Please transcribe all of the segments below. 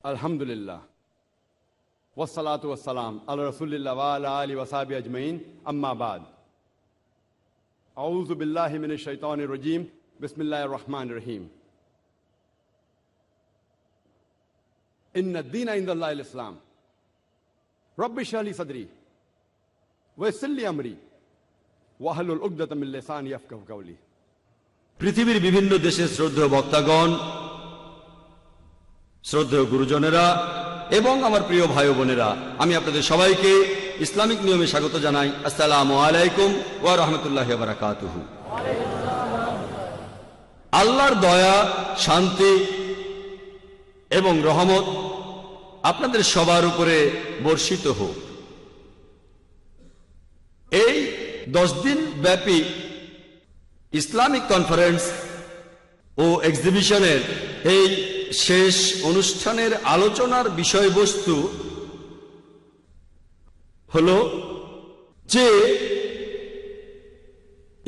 Alhamdulillah. Wassalatu wassalam ala rasulillah wa ala alihi wa sahbihi ajma'in. Amma ba'd. A'udhu billahi minash shaitanir rajim. Bismillahir rahmanir rahim. Inna ad-dina inda Allahi al-Islam. Rabbi shrah li sadri wa yassir li amri wahlul 'uqdatan min lisani yafqahu qawli. পৃথিবীর বিভিন্ন দেশের শ্রদ্ধেয় বক্তাগণ, শ্রদ্ধেয় গুরুজনেরা এবং আমার প্রিয় ভাই বোনেরা, আমি আপনাদের সবাইকে ইসলামিক নিয়মে স্বাগত জানাই। আসসালামু আলাইকুম ওয়া রাহমাতুল্লাহি ওয়া বারাকাতুহু। আল্লাহর দয়া, শান্তি এবং রহমত আপনাদের সবার উপরে বর্ষিত হোক। এই 10 দিন ব্যাপী ইসলামিক কনফারেন্স ও এক্সিবিশনের এই শেষ অনুষ্ঠানের আলোচনার বিষয়বস্তু হলো যে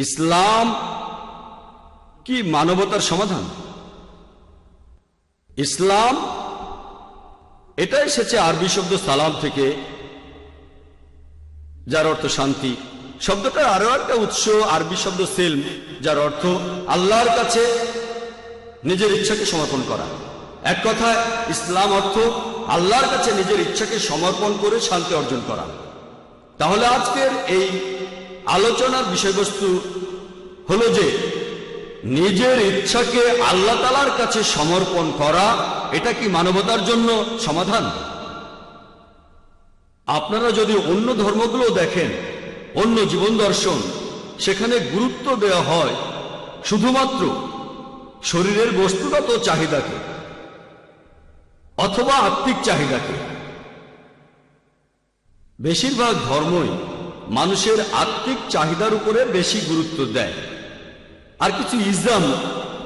ইসলাম কি মানবতার সমাধান। ইসলাম এটা এসেছে আরবি শব্দ সালাম থেকে, যার অর্থ শান্তি। শব্দটার আরো একটা উৎস আরবি শব্দ সিলম, যার অর্থ আল্লাহর কাছে নিজের ইচ্ছাকে সমর্পণ করা। এক কথায় ইসলাম অর্থ আল্লাহর কাছে নিজের ইচ্ছাকে সমর্পণ করে শান্তি অর্জন করা। তাহলে আজকের এই আলোচনার বিষয়বস্তু হলো যে নিজের ইচ্ছাকে আল্লাহ তাআলার কাছে সমর্পণ করা, এটা কি মানবতার জন্য সমাধান? আপনারা যদি অন্য ধর্মগুলো দেখেন, অন্য জীবন দর্শন, সেখানে গুরুত্ব দেওয়া হয় শুধুমাত্র শরীরের বস্তুগত চাহিদাকে অথবা আত্মিক চাহিদাকে। বেশিরভাগ ধর্মই মানুষের আত্মিক চাহিদার উপরে বেশি গুরুত্ব দেয়। আর কিছু ইসলাম,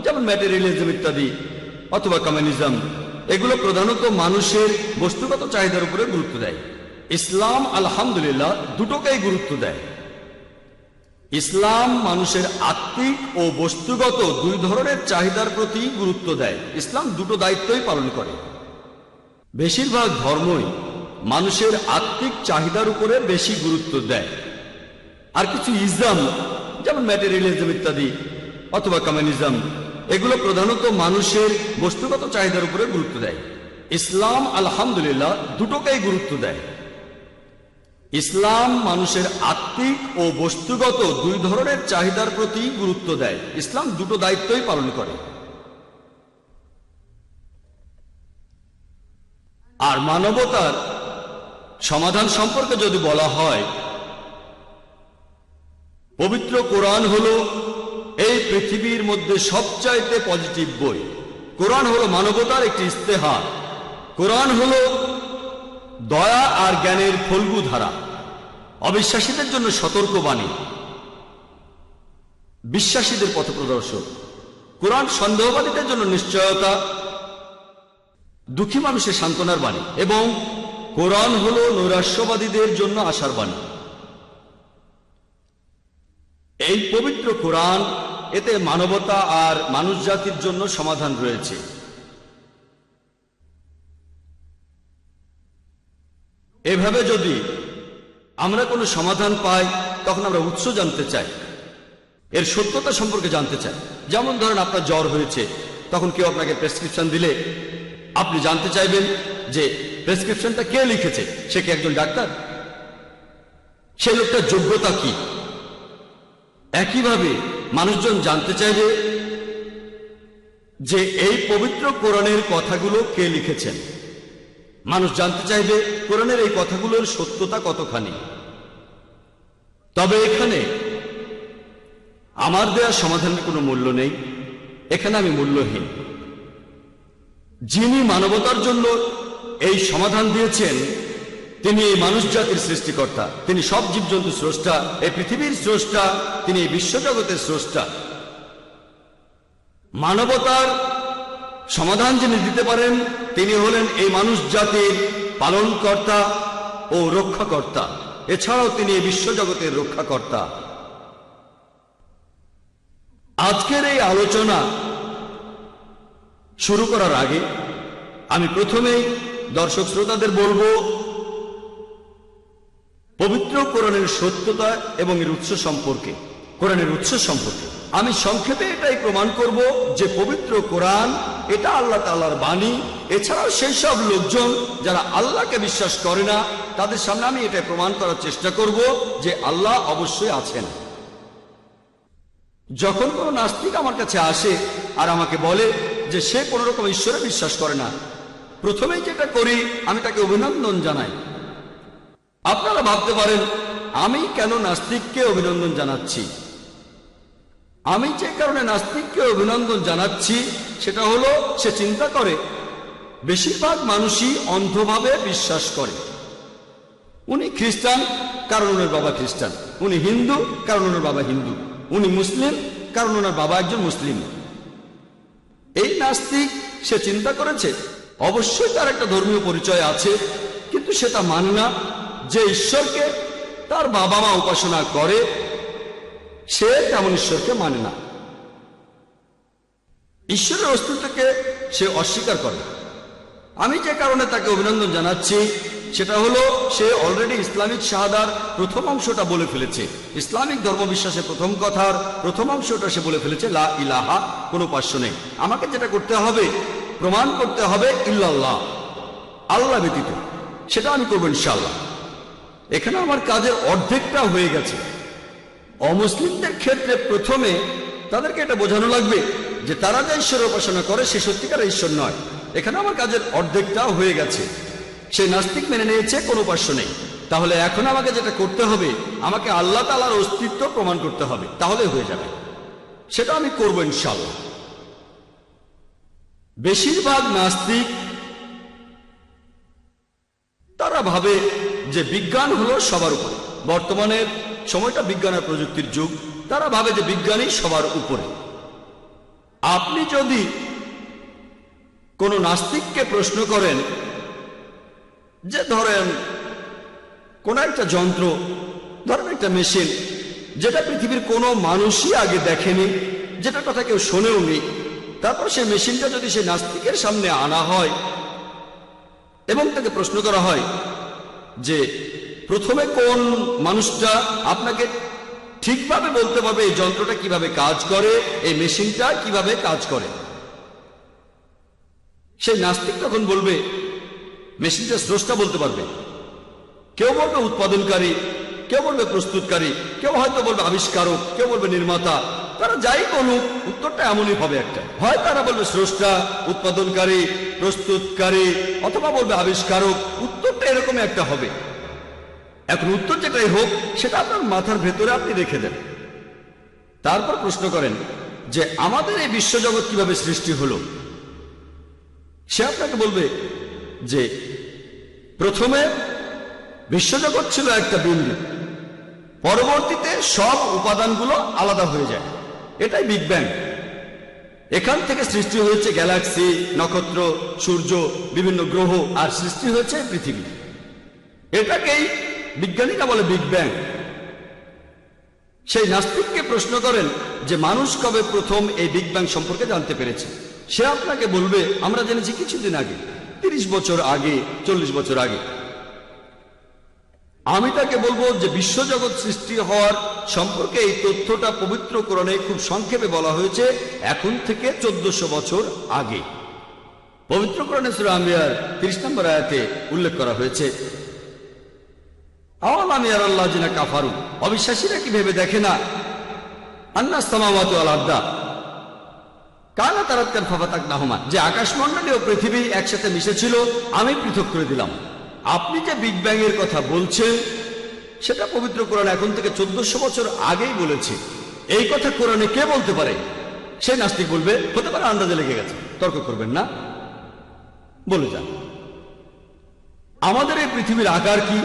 যেমন ম্যাটেরিয়ালিজম ইত্যাদি অথবা কমিউনিজম, এগুলো প্রধানত মানুষের বস্তুগত চাহিদার উপরে গুরুত্ব দেয়। ইসলাম আলহামদুলিল্লাহ দুটোকেই গুরুত্ব দেয়। ইসলাম মানুষের আত্মিক ও বস্তুগত দুই ধরনের চাহিদার প্রতি গুরুত্ব দেয়। ইসলাম দুটো দায়িত্বই পালন করে। বেশিরভাগ ধর্মই মানুষের আত্মিক চাহিদার উপরে বেশি গুরুত্ব দেয়। আর কিছু ইসলাম, যেমন ম্যাটেরিয়ালিজম ইত্যাদি অথবা কমিউনিজম, এগুলো প্রধানত মানুষের বস্তুগত চাহিদার উপরে গুরুত্ব দেয়। ইসলাম আলহামদুলিল্লাহ দুটোকেই গুরুত্ব দেয়। ইসলাম মানুষের আত্মিক ও বস্তুগত দুই ধরনের চাহিদার প্রতি গুরুত্ব দেয়। ইসলাম দুটো দায়িত্বই পালন করে। আর মানবতার সমাধান সম্পর্কে যদি বলা হয়, পবিত্র কোরআন হলো এই পৃথিবীর মধ্যে সবচাইতে পজিটিভ বই। কোরআন হলো মানবতার একটি ইস্তেহার। কোরআন হলো দয়া আর জ্ঞানের ফল্গু ধারা। অবিশ্বাসীদের জন্য সতর্কবাণী, বিশ্বাসীদের পথপ্রদর্শক। কোরআন সন্দেহবাদীদের জন্য নিশ্চয়তা, দুঃখী মানুষের সান্ত্বনার বাণী। এবং কোরআন হলো নৈরাশ্যবাদীদের জন্য আশার বাণী। এই পবিত্র কোরআন, এতে মানবতা আর মানুষ জাতির জন্য সমাধান রয়েছে। এভাবে যদি আমরা কোনো সমাধান পাই, তখন আমরা উৎস জানতে চাই, এর সত্যতা সম্পর্কে জানতে চাই। যেমন ধরেন আপনার জ্বর হয়েছে, তখন কেউ আপনাকে প্রেসক্রিপশন দিলে আপনি জানতে চাইবেন যে প্রেসক্রিপশনটা কে লিখেছে, সে কি একজন ডাক্তার, সেই লোকটার যোগ্যতা কি। একইভাবে মানুষজন জানতে চাইবে যে এই পবিত্র কোরআনের কথাগুলো কে লিখেছেন। মানুষ জানতে চাইবে কোরআনের এই কথাগুলোর সত্যতা কতখানি। তবে এখানে আমার দেওয়ার সমাধানের কোনো মূল্য নেই, এখানে আমি মূল্যহীন। যিনি মানবতার জন্য এই সমাধান দিয়েছেন, তিনি এই মানুষ জাতির সৃষ্টিকর্তা। তিনি সব জীবজন্তু স্রষ্টা, এই পৃথিবীর স্রষ্টা, তিনি এই বিশ্বজগতের স্রষ্টা। মানবতার সমাধান যিনি দিতে পারেন, তিনি হলেন এই মানুষ জাতির পালনকর্তা ও রক্ষাকর্তা। এছাড়াও তিনি এই বিশ্বজগতের রক্ষাকর্তা। আজকের এই আলোচনা শুরু করার আগে আমি প্রথমেই দর্শক শ্রোতাদের বলবো পবিত্র কোরআনের সত্যতা এবং এর উৎস সম্পর্কে। কোরআনের উৎস সম্পর্কে আমি সংক্ষেপে এটাই প্রমাণ করব যে পবিত্র কোরআন এটা আল্লাহ তাআলার বাণী। এছাড়াও সেই সব লোকজন যারা আল্লাহকে বিশ্বাস করে না তাদের সামনে আমি এটাই প্রমাণ করার চেষ্টা করব যে আল্লাহ অবশ্যই আছেন। যখন কোনো নাস্তিক আমার কাছে আসে আর আমাকে বলে যে সে কোনো রকম ঈশ্বরে বিশ্বাস করে না, প্রথমেই যেটা করি আমি তাকে অভিনন্দন জানাই। আপনারা ভাবতে পারেন আমি কেন নাস্তিককে অভিনন্দন জানাচ্ছি। আমি যে কারণে নাস্তিককে অভিনন্দন জানাচ্ছি সেটা হলো সে চিন্তা করে বেশিরভাগ মানুষই অন্ধভাবে বিশ্বাস করে। উনি খ্রিস্টান কারণ ওনার বাবা খ্রিস্টান, উনি হিন্দু কারণ ওনার বাবা হিন্দু, উনি মুসলিম কারণ ওনার বাবা একজন মুসলিম। এই নাস্তিক সে চিন্তা করেছে অবশ্যই তার একটা ধর্মীয় পরিচয় আছে, কিন্তু সেটা মানে না যে ঈশ্বরকে তার বাবা মা উপাসনা করে সে তেমন ঈশ্বরকে মানে না। ঈশ্বরের অস্তিত্বকে সে অস্বীকার করে। আমি যে কারণে তাকে অভিনন্দন জানাচ্ছি সেটা হলো সে অলরেডি ইসলামিক শাহাদার প্রথম অংশটা বলে ফেলেছে। ইসলামিক ধর্মবিশ্বাসের প্রথম কথার প্রথম অংশটা সে বলে ফেলেছে, লা ইলাহা, কোনো উপাস্য নেই। আমাকে যেটা করতে হবে প্রমাণ করতে হবে ইল্লাল্লাহ, আল্লাহ ব্যতীত। সেটা আমি করবো ইনশাআল্লাহ। এখানে আমার কাজের অর্ধেকটা হয়ে গেছে। অমুসলিমদের ক্ষেত্রে প্রথমে তাদেরকে এটা বোঝানো লাগবে যে তারা যে ঈশ্বরের উপাসনা করে সে সত্যিকার ঈশ্বর নয়। এখানে আমার কাজের অর্ধেকটা হয়ে গেছে। সে নাস্তিক মেনে নিয়েছে কোনো উপাস্য নেই। তাহলে এখন আমাকে যেটা করতে হবে আমাকে আল্লাহ তাআলার অস্তিত্ব প্রমাণ করতে হবে, তাহলে হয়ে যাবে। সেটা আমি করবো ইনশাআল্লাহ। বেশিরভাগ নাস্তিক তারা ভাবে যে বিজ্ঞান হলো সবার উপরে। বর্তমানের সময়টা বিজ্ঞান আর প্রযুক্তির যুগ। তারা ভাবে যে বিজ্ঞানই সবার উপরে। আপনি যদি কোনো নাস্তিককে প্রশ্ন করেন যে ধরেন কোন একটা যন্ত্র, ধরেন একটা মেশিন যেটা পৃথিবীর কোনো মানুষই আগে দেখেনি, যেটা কথা কেউ শোনেও নি, তারপর সেই মেশিনটা যদি সেই নাস্তিকের সামনে আনা হয় এবং তাকে প্রশ্ন করা হয় যে প্রথমে কোন মানুষটা আপনাকে ঠিকভাবে বলতে পারবে এই যন্ত্রটা কিভাবে কাজ করে, এই মেশিনটা কিভাবে কাজ করে, সেই নাস্তিক তখন বলবে মেশিনটা স্রষ্টা বলতে পারবে। কেউ বলবে উৎপাদনকারী, কেউ বলবে প্রস্তুতকারী, কেউ হয়তো বলবে আবিষ্কারক, কেউ বলবে নির্মাতা। তারা যাই বলুক উত্তরটা এমনই হবে একটা, হয় তারা বলবে স্রষ্টা, উৎপাদনকারী, প্রস্তুতকারী, অথবা বলবে আবিষ্কারক। উত্তরটা এরকমই একটা হবে। এখন উত্তর যেটাই হোক সেটা আপনার মাথার ভেতরে আপনি রেখে দেন। তারপর প্রশ্ন করেন যে আমাদের এই বিশ্বজগৎ কিভাবে সৃষ্টি হলো। সে আপনাকে বলবে যে প্রথমে বিশ্বজগৎ ছিল একটা বিন্দু, পরবর্তীতে সব উপাদানগুলো আলাদা হয়ে যায়, এটাই বিগ ব্যাং। এখান থেকে সৃষ্টি হয়েছে গ্যালাক্সি, নক্ষত্র, সূর্য, বিভিন্ন গ্রহ, আর সৃষ্টি হয়েছে পৃথিবী। এটাকেই বিজ্ঞানীরা বলে বিগ ব্যাং। সেই নাস্তিককে প্রশ্ন করেন যে মানুষ কবে প্রথম এই বিগ ব্যাং সম্পর্কে জানতে পেরেছে। সে আপনাকে বলবে আমরা জেনেছি কিছুদিন আগে, 30 বছর আগে, 40 বছর আগে। আমি তাকে বলবো যে বিশ্বজগৎ সৃষ্টি হওয়ার সম্পর্কে এই তথ্যটা পবিত্র কোরআনে খুব সংক্ষেপে বলা হয়েছে এখন থেকে 1400 বছর আগে। পবিত্র কোরআনে সূরা আম্বিয়ার 30 নম্বর আয়াতে উল্লেখ করা হয়েছে, আওয়ালাম ইয়ারাল্লাযিনা কাফারু, অবিশ্বাসীরা কি ভেবে দেখে না, আন্নাস সামাওয়াতু ওয়াল আরদা কানাতা রাতকান ফাফাতাকনাহুমা, যে আকাশমণ্ডলী ও পৃথিবী একসাথে মিশেছিল, আমি পৃথক করে দিলাম। আপনি যে বিগ ব্যাং এর কথা বলছেন সেটা পবিত্র কোরআন এখন থেকে 1400 বছর আগেই বলেছে। এই কথা কোরআনে কে বলতে পারে? সেই নাস্তিক বলবে হতে পারে আন্দাজে লেগে গেছে। তর্ক করবেন না, বলে যান। আমাদের এই পৃথিবীর আকার কি?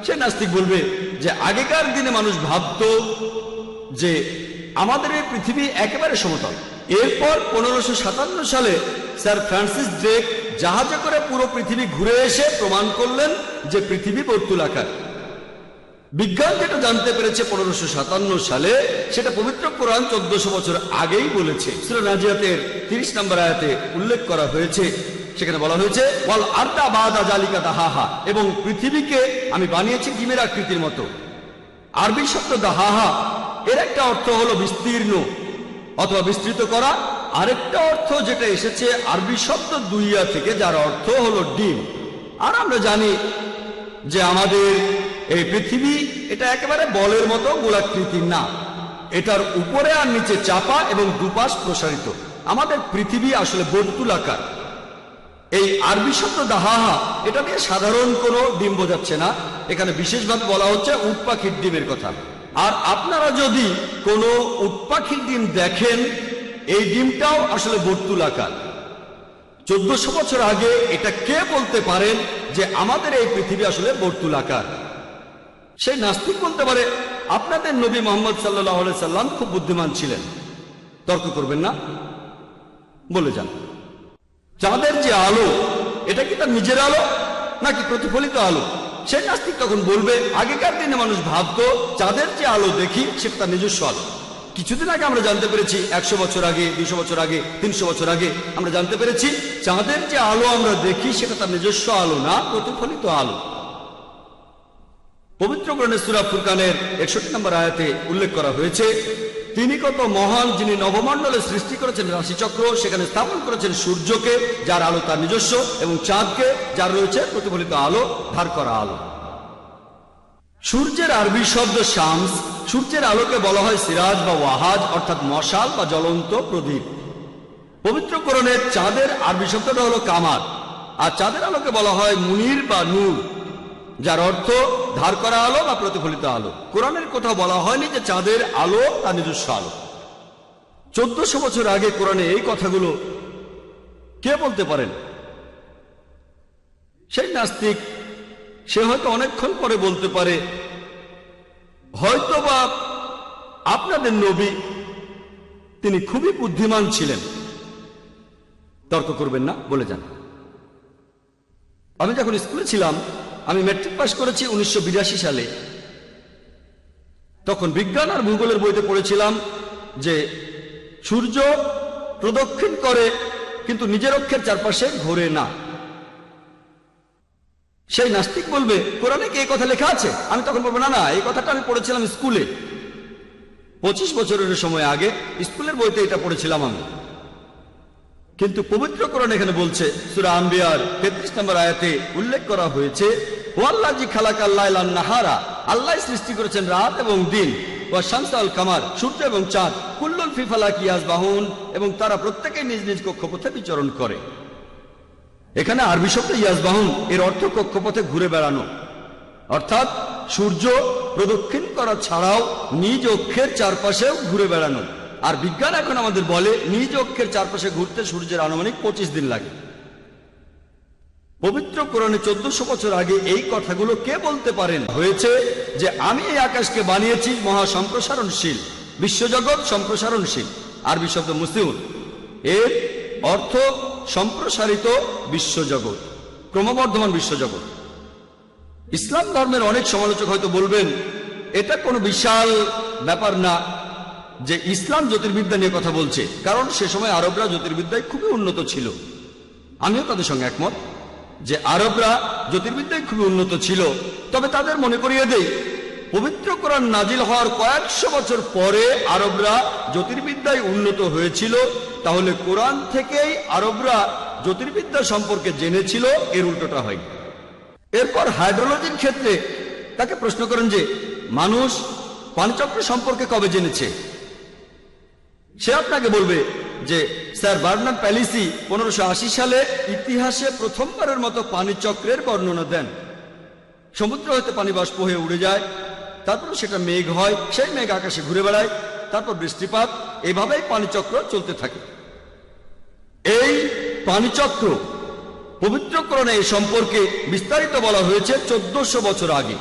সে নাস্তিক বলবে যে আগেকার দিনে মানুষ ভাবত যে আমাদের এই পৃথিবী একেবারে সমতল। এরপর 1557 সালে স্যার ফ্রান্সিস ড্রেক জাহাজে করে পুরো পৃথিবী ঘুরে এসে প্রমাণ করলেন যে পৃথিবী বর্তুলাকার। বিজ্ঞান যেটা জানতে পেরেছে 1557 সালে, সেটা পবিত্র কোরআন 1400 বছর আগেই বলেছে। সূরা নাজিয়াতের 30 নম্বর আয়াতে উল্লেখ করা হয়েছে, সেখানে বলা হয়েছে ওয়াল আরদা বাদা জালিকা দাহাহা, এবং পৃথিবীকে আমি বানিয়েছি ডিমের আকৃতির মতো। আরবি শব্দ দাহাহা এর একটা অর্থ হলো বিস্তীর্ণ অথবা বিস্তৃত করা, আরেকটা অর্থ যেটা এসেছে আরবি শব্দ দুইয়া থেকে, যার অর্থ হলো ডিম। আর আমরা জানি যে আমাদের এই পৃথিবী এটা একেবারে বলের মতো গোলাকৃতির না, এটার উপরে আর নিচে চাপা এবং দুপাশ প্রসারিত। আমাদের পৃথিবী আসলে বর্তুলাকার। এই আরবি শব্দ দাহাহা এটা দিয়ে সাধারণ কোনো ডিম বোঝাচ্ছে না, এখানে বিশেষভাবে বলা হচ্ছে উট পাখির ডিমের কথা। আর আপনারা যদি কোনো উট পাখির ডিম দেখেন, এই ডিমটাও আসলে বর্তুলাকার। 1400 বছর আগে এটা কে বলতে পারেন যে আমাদের এই পৃথিবী আসলে বর্তুলাকার? সেই নাস্তিক বলতে পারে আপনাদের নবী মুহাম্মদ সাল্লাল্লাহু আলাইহি সাল্লাম খুব বুদ্ধিমান ছিলেন। তর্ক করবেন না, বলে যান চাঁদের যে আলো এটা কি তার নিজের আলো নাকি প্রতিফলিত আলো? সেই নাস্তিক তখন বলবে আগেকার দিনে মানুষ ভাবতো চাঁদের যে আলো দেখি সেটা তার নিজস্ব আলো। কিছুদিন আগে আমরা জানতে পেরেছি, 100 বছর আগে, 200 বছর আগে, 300 বছর আগে আমরা জানতে পেরেছি চাঁদের যে আলো আমরা দেখি সেটা তার নিজস্ব আলো না, প্রতিফলিত আলো। পবিত্র কোরআনে সূরা ফুরকানের 61 নম্বর আয়াতে উল্লেখ করা হয়েছে, তিনি কত মহান যিনি নবমণ্ডলে সৃষ্টি করেছেন রাশিচক্র, সেখানে স্থাপন করেছেন সূর্যকে যার আলো তার নিজস্ব, এবং চাঁদকে যার রয়েছে প্রতিফলিত আলো, ধার করা আলো। সূর্যের আরবি শব্দ শামস, সূর্যের আলোকে বলা হয় সিরাজ বা ওয়াহাজ, অর্থাৎ মশাল বা জ্বলন্ত প্রদীপ। পবিত্র কোরআনে চাঁদের আরবি শব্দটা হলো কামার, আর চাঁদের আলোকে বলা হয় মুনির বা নূর, যার অর্থ ধার করা আলো বা প্রতিফলিত আলো। কোরআনের কোথাও বলা হয়নি যে চাঁদের আলো তার নিজস্ব আলো। 1400 বছর আগে কোরআনে এই কথাগুলো কে বলতে পারেন? সেই নাস্তিক, সে হয়তো অনেকক্ষণ পরে বলতে পারে, হয়তোবা আপনাদের নবী তিনি খুবই বুদ্ধিমান ছিলেন। তর্ক করবেন না, বলে যান। আমি যখন স্কুলে ছিলাম, আমি ম্যাট্রিক পাস করেছি 1982 সালে। তখন বিজ্ঞান আর ভূগোলের বইতে পড়েছিলাম যে সূর্য প্রদক্ষিণ করে কিন্তু নিজের অক্ষের চারপাশে ঘোরে না। সেই নাস্তিক বলবে কোরআনে কি এই কথা লেখা আছে? আমি তখন বলবো না, এই কথাটা আমি পড়েছিলাম স্কুলে 25 বছরের সময় আগে, স্কুলের বইতে এটা পড়েছিলাম আমি। কিন্তু পবিত্র কোরআন এখানে বলছে, সূরা আম্বিয়ার 33 নম্বর আয়াতে উল্লেখ করা হয়েছে, ওয়াল্লাযী খালাকাল লাইলা ওয়ান নাহারা, আল্লাহ সৃষ্টি করেছেন রাত এবং দিন, ওয়া শামসা ওয়াল কামার, সূর্য এবং চাঁদ, কুল্লুন ফি ফালাকি ইয়াসবাহুন, এবং তারা প্রত্যেকেই নিজ নিজ কক্ষপথে বিচরণ করে। এখানে আরবি শব্দ ইয়াসবাহুন এর অর্থ কক্ষপথে ঘুরে বেড়ানো, অর্থাৎ সূর্য প্রদক্ষিণ করা ছাড়াও নিজ অক্ষের চারপাশেও ঘুরে বেড়ানো। আর বিজ্ঞান এখন আমাদের বলে নিজ অক্ষের চারপাশে ঘুরতে সূর্যের আনুমানিক 25 দিন লাগে। পবিত্র কোরআনে 1400 বছর আগে এই কথাগুলো কে বলতে পারেন? হয়েছে যে আমি এই আকাশকে বানিয়েছি মহা সম্প্রসারণশীল, বিশ্বজগৎ সম্প্রসারণশীল। আরবি শব্দ মুসিউন, এর অর্থ সম্প্রসারিত বিশ্বজগৎ, ক্রমবর্ধমান বিশ্বজগৎ। ইসলাম ধর্মের অনেক সমালোচক হয়তো বলবেন এটা কোনো বিশাল ব্যাপার না যে ইসলাম জ্যোতির্বিদ্যা নিয়ে কথা বলছে, কারণ সে সময় আরবরা জ্যোতির্বিদ্যায় খুবই উন্নত ছিল। আমিও তাদের সঙ্গে একমত যে আরবরা জ্যোতির্বিদ্যায় খুবই উন্নত ছিল। তবে তাদের মনে করিয়ে দেই, পবিত্র কোরআন নাজিল হওয়ার কয়েকশো বছর পরে আরবরা জ্যোতির্বিদ্যায় উন্নত হয়েছিল। তাহলে কোরআন থেকেই আরবরা জ্যোতির্বিদ্যা সম্পর্কে জেনেছিল, এর উল্টোটা হয়। এরপর হাইড্রোলজির ক্ষেত্রে তাকে প্রশ্ন করেন যে মানুষ পানিচক্র সম্পর্কে কবে জেনেছে? সে আপনাকে বলবে যে স্যার বার্নার্ড প্যালিসি 1580 সালে ইতিহাসে প্রথমবারের মতো পানিচক্রের বর্ণনা দেন। সমুদ্র হতে পানি বাষ্প হয়ে উড়ে যায়, তারপর সেটা মেঘ হয়, সেই মেঘ আকাশে ঘুরে বেড়ায়, তারপর বৃষ্টিপাত, এভাবেই পানিচক্র চলতে থাকে। এই পানিচক্র পবিত্র কোরআনে এই সম্পর্কে বিস্তারিত বলা হয়েছে 1400 বছর আগে।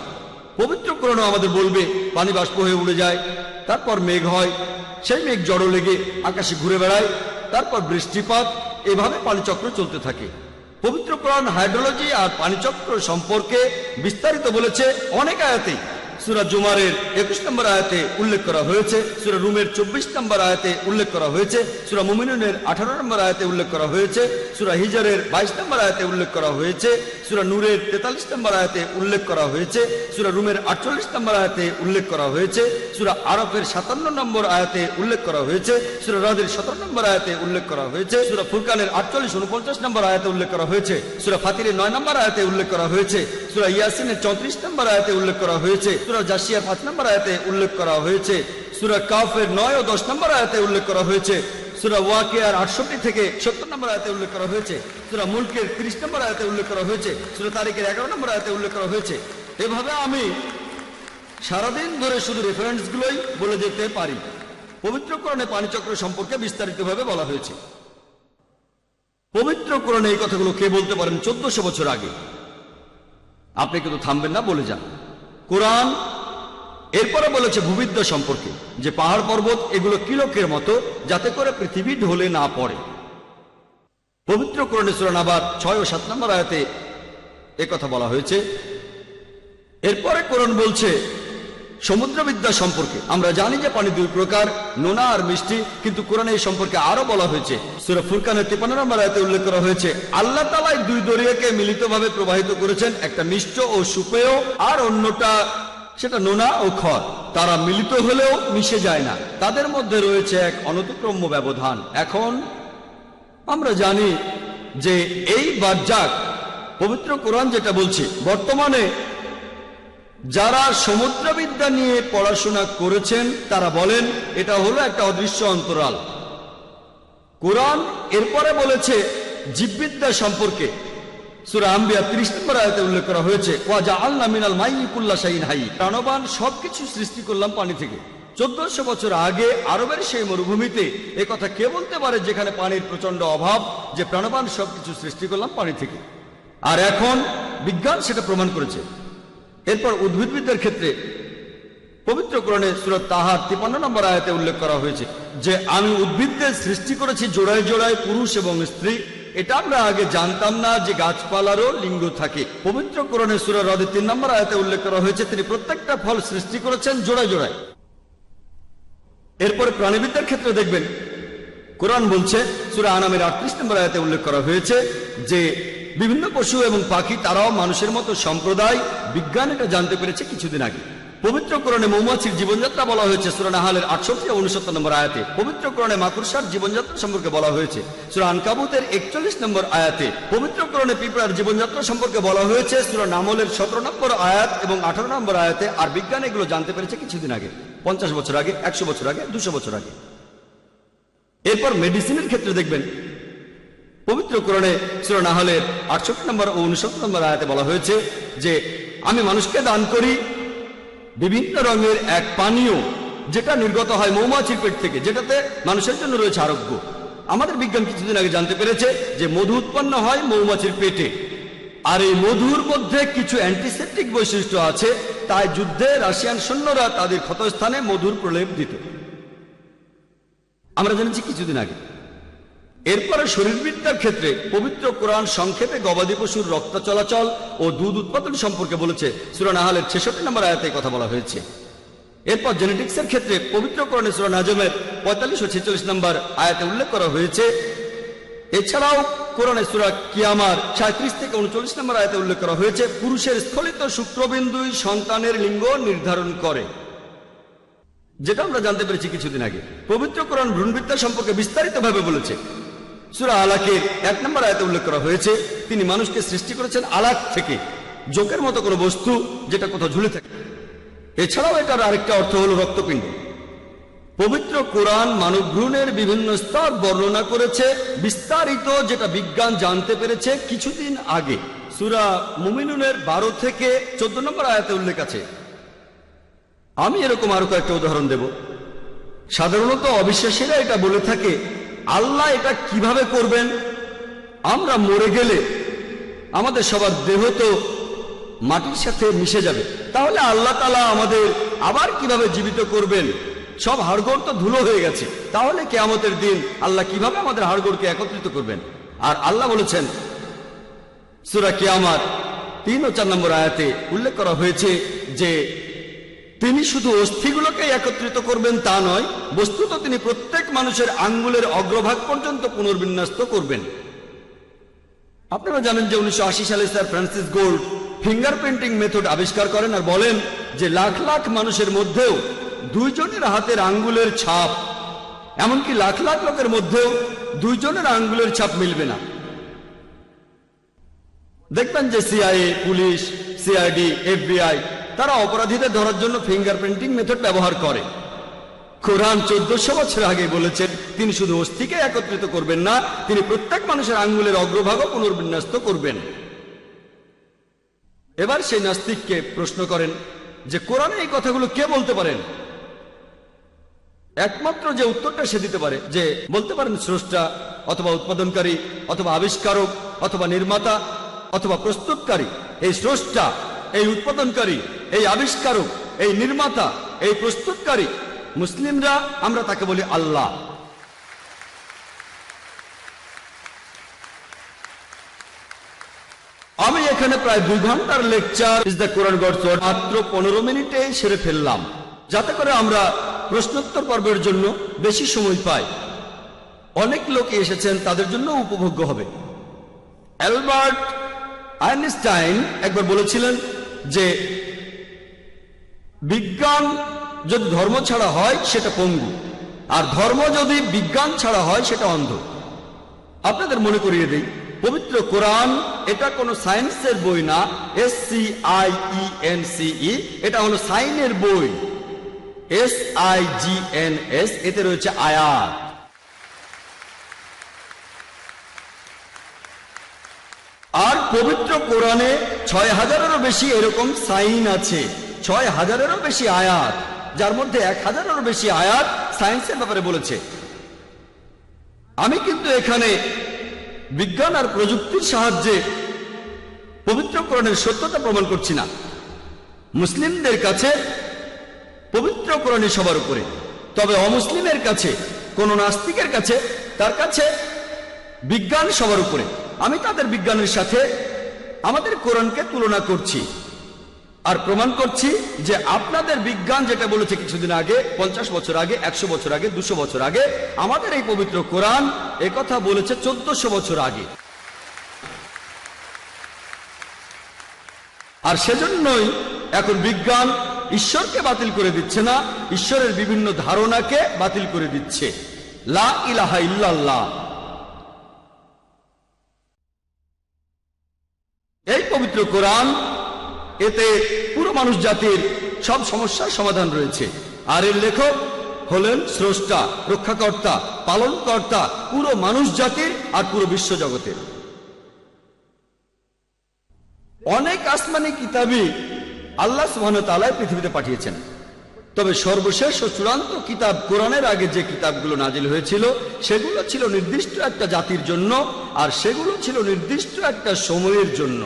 পবিত্র কোরআন আমাদের বলবে পানি বাষ্প হয়ে উড়ে যায়, তারপর মেঘ হয়, সেই মেঘ জড়ো লেগে আকাশে ঘুরে বেড়ায়, তারপর বৃষ্টিপাত, এভাবে পানিচক্র চলতে থাকে। পবিত্র কোরআন হাইড্রোলজি আর পানিচক্র সম্পর্কে বিস্তারিত বলেছে অনেক আয়াতেই। সূরা জুমারের 21 নম্বর আয়াতে উল্লেখ করা হয়েছে, সূরা রুমের 24 নম্বর আয়াতে উল্লেখ করা হয়েছে, সূরা মুমিনুনের 18 নম্বর আয়াতে উল্লেখ করা হয়েছে, সূরা হিজরের 22 নম্বর আয়াতে উল্লেখ করা হয়েছে, সূরা নূরের 43 নম্বর আয়াতে উল্লেখ করা হয়েছে, সূরা রুমের 48 নম্বর আয়াতে উল্লেখ করা হয়েছে, সূরা আরাফের 57 নম্বর আয়াতে উল্লেখ করা হয়েছে, সূরা রাদের 17 নম্বর আয়াতে উল্লেখ করা হয়েছে, সূরা ফুরকানের 48-49 নম্বর আয়াতে উল্লেখ করা হয়েছে, সূরা ফাতিরের 9 নম্বর আয়াতে উল্লেখ করা হয়েছে, সূরা ইয়াসিনের 34 নম্বর আয়াতে উল্লেখ করা হয়েছে, সূরা জাসিয়ার 5 নম্বর আয়াতে উল্লেখ করা হয়েছে, সূরা কাফের 9 ও 10 নম্বর আয়াতে উল্লেখ করা হয়েছে, সূরা ওয়াকিয়ার 68 থেকে 70 নম্বর আয়াতে উল্লেখ করা হয়েছে, সূরা মুলকের 30 নম্বর আয়াতে উল্লেখ করা হয়েছে, সূরা তারিকের 11 নম্বর আয়াতে উল্লেখ করা হয়েছে। এভাবে আমি সারাদিন ধরে শুধু রেফারেন্সগুলোই বলে যেতে পারি। পবিত্র কোরআনে পানিচক্র সম্পর্কে বিস্তারিতভাবে বলা হয়েছে। পবিত্র কোরআনে এই কথাগুলো কে বলতে পারেন 1400 বছর আগে? আপনি কিন্তু থামবেন না, বলে যান। কোরআন এরপরে বলেছে ভূবিদ্যা সম্পর্কে, যে পাহাড় পর্বত এগুলো কিলকের মতো, যাতে করে পৃথিবী ঢলে না পড়ে। পবিত্র কোরআনে সূরা নাবার 6 ও 7 নম্বর আয়াতে একথা বলা হয়েছে। এরপরে কোরআন বলছে সমুদ্রবিদ্যা সম্পর্কে। আমরা জানি যে পানি দুই প্রকার, নোনা আর মিষ্টি, কিন্তু কোরআনে এই সম্পর্কে আরো বলা হয়েছে। সূরা ফুরকানের 53 নম্বর আয়াতে উল্লেখ করা হয়েছে, আল্লাহ তাআলা দুই দরিয়াকে মিলিতভাবে প্রবাহিত করেছেন, একটা মিষ্ট ও সুপেয়, আর অন্যটা সেটা নোনা ও খর। তারা মিলিত হলেও মিশে যায় না, তাদের মধ্যে রয়েছে এক অনতিক্রম্য ব্যবধান। এখন আমরা জানি যে এই বারজাক পবিত্র কোরআন যেটা বলছে, বর্তমানে যারা সমুদ্রবিদ্যা নিয়ে পড়াশোনা করেছেন তারা বলেন এটা হলো একটা অদৃশ্য অন্তরাল। কোরআন এরপরে বলেছে জীববিদ্যা সম্পর্কে। সূরা আম্বিয়া 30 নম্বর আয়াতে উল্লেখ করা হয়েছে, ওয়া জাআলনা মিনাল মাইয়ি কুল্লা শাইইন হাই, প্রাণবান সবকিছু সৃষ্টি করলাম পানি থেকে। 1400 বছর আগে আরবের সেই মরুভূমিতে একথা কে বলতে পারে, যেখানে পানির প্রচন্ড অভাব, যে প্রাণবান সবকিছু সৃষ্টি করলাম পানি থেকে? আর এখন বিজ্ঞান সেটা প্রমাণ করেছে। এরপর উদ্ভিদবিদ্যার ক্ষেত্রে পবিত্র কোরআনে সূরা তাহার 53 নম্বর আয়াতে উল্লেখ করা হয়েছে যে আমি উদ্ভিদদের সৃষ্টি করেছি জোড়ায় জোড়ায়, পুরুষ এবং স্ত্রী। এটা আমরা আগে জানতাম না যে গাছপালারও লিঙ্গ থাকে। পবিত্র কোরআনে সূরা রাদের 3 নম্বর আয়াতে উল্লেখ করা হয়েছে তিনি প্রত্যেকটা ফল সৃষ্টি করেছেন জোড়ায় জোড়ায়। এরপরে প্রাণীবিদ্যার ক্ষেত্রে দেখবেন কোরআন বলছে, সূরা আনামের 38 নম্বর আয়াতে উল্লেখ করা হয়েছে যে বিভিন্ন পশু এবং পাখি তারাও মানুষের মতো সম্প্রদায়। বিজ্ঞান এটা জানতে পেরেছে কিছুদিন আগে। পবিত্র কোরআনে মৌমাছির জীবনযাত্রা বলা হয়েছে সূরা নাহালের 68 ও 69 নম্বর আয়াতে। পবিত্র কোরআনে মাকড়সার জীবনযাত্রা সম্পর্কে বলা হয়েছে সূরা আনকাবুতের 41 নম্বর আয়াতে। পবিত্র কোরআনে পিঁপড়ার জীবনযাত্রা সম্পর্কে বলা হয়েছে সূরা নামলের 17 নম্বর আয়াত এবং 18 নম্বর আয়াতে। আর বিজ্ঞান এগুলো জানতে পেরেছে কিছুদিন আগে, 50 বছর আগে, 100 বছর আগে, 200 বছর আগে। এরপর মেডিসিনের ক্ষেত্রে দেখবেন পবিত্র কোরআনে সূরা নাহলের 68 নম্বর ও 69 নম্বর আয়াতে বলা হয়েছে যে আমি মানুষকে দান করি বিভিন্ন রঙের এক পানীয়, যেটা নির্গত হয় মৌমাছির পেট থেকে, যেটাতে মানুষের জন্য রয়েছে আরোগ্য। আমাদের বিজ্ঞান কিছুদিন আগে জানতে পেরেছে যে মধু উৎপন্ন হয় মৌমাছির পেটে, আর এই মধুর মধ্যে কিছু অ্যান্টিসেপটিক বৈশিষ্ট্য আছে, তাই যুদ্ধে রাশিয়ান সৈন্যরা তাদের ক্ষতস্থানে মধুর প্রলেপ দিত। আমরা জেনেছি কিছুদিন আগে। এরপরে শরীরবিদ্যার ক্ষেত্রে পবিত্র কোরআন সংক্ষেপে গবাদি পশুর রক্ত চলাচল ও দুধ উৎপাদন সম্পর্কে বলেছে সূরা নাহলের 66 নম্বর আয়াতে কথা বলা হয়েছে। এরপর জেনেটিক্সের ক্ষেত্রে পবিত্র কোরআনে সূরা নাজমের 45 ও 46 নম্বর আয়াতে উল্লেখ করা হয়েছে। এছাড়াও কোরআনে সূরা কিয়ামার 37 থেকে 39 নম্বর আয়াতে উল্লেখ করা হয়েছে পুরুষের স্খলিত শুক্রবিন্দুই সন্তানের লিঙ্গ নির্ধারণ করে, যেটা আমরা জানতে পেরেছি কিছুদিন আগে। পবিত্র কোরআন ভ্রূণবিদ্যা সম্পর্কে বিস্তারিতভাবে বলেছে। সূরা আলাকের 1 নম্বর আয়াতে উল্লেখ করা হয়েছে তিনি মানুষকে সৃষ্টি করেছেন আলাক থেকে, জোকের মতো কোনো বস্তু যেটা কোথাও ঝুলে থাকে। এছাড়াও এটার আরেকটা অর্থ হলো রক্তপিণ্ড। পবিত্র কোরআন মানব ভ্রূণের বিভিন্ন স্তর বর্ণনা করেছে বিস্তারিত, যেটা বিজ্ঞান জানতে পেরেছে কিছুদিন আগে। সূরা মুমিনুনের 12 থেকে 14 নম্বর আয়াতে উল্লেখ আছে। আমি এরকম আরো কয়েকটা উদাহরণ দেব। সাধারণত অবিশ্বাসীরা এটা বলে থাকে আল্লাহ এটা কিভাবে করবেন, আমরা মরে গেলে আমাদের সবার দেহ তো মাটির সাথে মিশে যাবে, তাহলে আল্লাহ তাআলা আমাদের আবার কিভাবে জীবিত করবেন? সব হাড়গোড় তো ধুলো হয়ে গেছে, তাহলে কিয়ামতের দিন আল্লাহ কিভাবে আমাদের হাড়গোড়কে একত্রিত করবেন? আর আল্লাহ বলেছেন সূরা কিয়ামার 3 ও 4 নম্বর আয়াতে উল্লেখ করা হয়েছে যে তিনি শুধু অস্থিগুলোকে একত্রিত করবেন তা নয়, বস্তুত তিনি প্রত্যেক মানুষের আঙ্গুলের অগ্রভাগ পর্যন্ত পুনর্বিন্যস্ত করবেন। আপনারা জানেন যে 1980 সালে sir Francis gold fingerprinting method আবিষ্কার করেন আর বলেন যে লাখ লাখ মানুষের মধ্যেও দুইজনের হাতের আঙ্গুলের ছাপ, এমনকি লাখ লাখ লোকের মধ্যেও দুইজনের আঙ্গুলের ছাপ মিলবে না। দেখবেন যে সিআইএ, পুলিশ, সিআইডি, এফবিআই তারা অপরাধীদের ধরার জন্য ফিঙ্গারপ্রিন্টিং মেথড ব্যবহার করে। কোরআন 1400 বছর আগে বলেছেন তিনি শুধু অস্থিকে একত্রিত করবেন না, তিনি প্রত্যেক মানুষের আঙ্গুলের অগ্রভাগও পুনর্বিন্যস্ত করবেন। এবার সেই নাস্তিককে প্রশ্ন করেন যে কোরআনে এই কথাগুলো কে বলতে পারেন? একমাত্র যে উত্তরটা সে দিতে পারে, যে বলতে পারেন স্রষ্টা অথবা উৎপাদনকারী অথবা আবিষ্কারক অথবা নির্মাতা অথবা প্রস্তুতকারী। এই স্রষ্টা, এই উৎপাদনকারী, এই আবিষ্কারক, এই নির্মাতা, এই প্রস্তুতকারী, মুসলিমরা আমরা তাকে বলি আল্লাহ। আমি এখানে প্রায় 2 ঘন্টার lecture is the Quran God's word মাত্র 15 মিনিটে সেরে ফেললাম, যাতে করে আমরা প্রশ্নোত্তর পর্বের জন্য বেশি সময় পাই। অনেক লোক এসেছেন, তাদের জন্য উপভোগ্য হবে। অ্যালবার্ট আইনস্টাইন একবার বলেছিলেন যে বিজ্ঞান যদি ধর্ম ছাড়া হয় সেটা পঙ্গু, আর ধর্ম যদি বিজ্ঞান ছাড়া হয় সেটা অন্ধ। আপনাদের মনে করিয়ে দেই, পবিত্র কোরআন এটা কোনো সায়েন্সের বই না, SCIENCE, এটা হলো সাইনের বই, SIGNS, এতে রয়েছে আয়াত। আর পবিত্র কোরআনে 6000-এরও বেশি এরকম সাইন আছে, 6000-এরও বেশি আয়াত, যার মধ্যে 1000-এরও বেশি আয়াত সায়েন্সের ব্যাপারে বলেছে। আমি কিন্তু এখানে বিজ্ঞান আর প্রযুক্তির সাহায্যে পবিত্র কোরআনের সত্যতা প্রমাণ করছি না। মুসলিমদের কাছে পবিত্র কোরআনই সবার উপরে, তবে অমুসলিমের কাছে, কোন নাস্তিকের কাছে, তার কাছে বিজ্ঞান সবার উপরে। আমি তাদের বিজ্ঞানের সাথে আমাদের কোরআনকে তুলনা করছি আর প্রমাণ করছি যে আপনাদের বিজ্ঞান যেটা বলেছে কিছুদিন আগে, 50 বছর আগে, 100 বছর আগে, 200 বছর আগে, আমাদের এই পবিত্র কোরআন একথা বলেছে 1400 বছর আগে। আর সেজন্যই এখন বিজ্ঞান ঈশ্বরকে বাতিল করে দিচ্ছে না, ঈশ্বরের বিভিন্ন ধারণাকে বাতিল করে দিচ্ছে। লা ইলাহা ইল্লাল্লাহ, এই পবিত্র কোরআন, এতে পুরো মানুষ জাতির সব সমস্যার সমাধান রয়েছে। আর এর লেখক হলেন স্রষ্টা, রক্ষাকর্তা, পালনকর্তা পুরো মানুষ জাতির আর পুরো বিশ্ব জগতের। অনেক আসমানি কিতাবই আল্লাহ সুবহানাহু ওয়া তাআলা পৃথিবীতে পাঠিয়েছেন, তবে সর্বশেষ ও চূড়ান্ত কিতাব কোরআনের আগে যে কিতাবগুলো নাজিল হয়েছিল সেগুলো ছিল নির্দিষ্ট একটা জাতির জন্য, আর সেগুলো ছিল নির্দিষ্ট একটা সময়ের জন্য।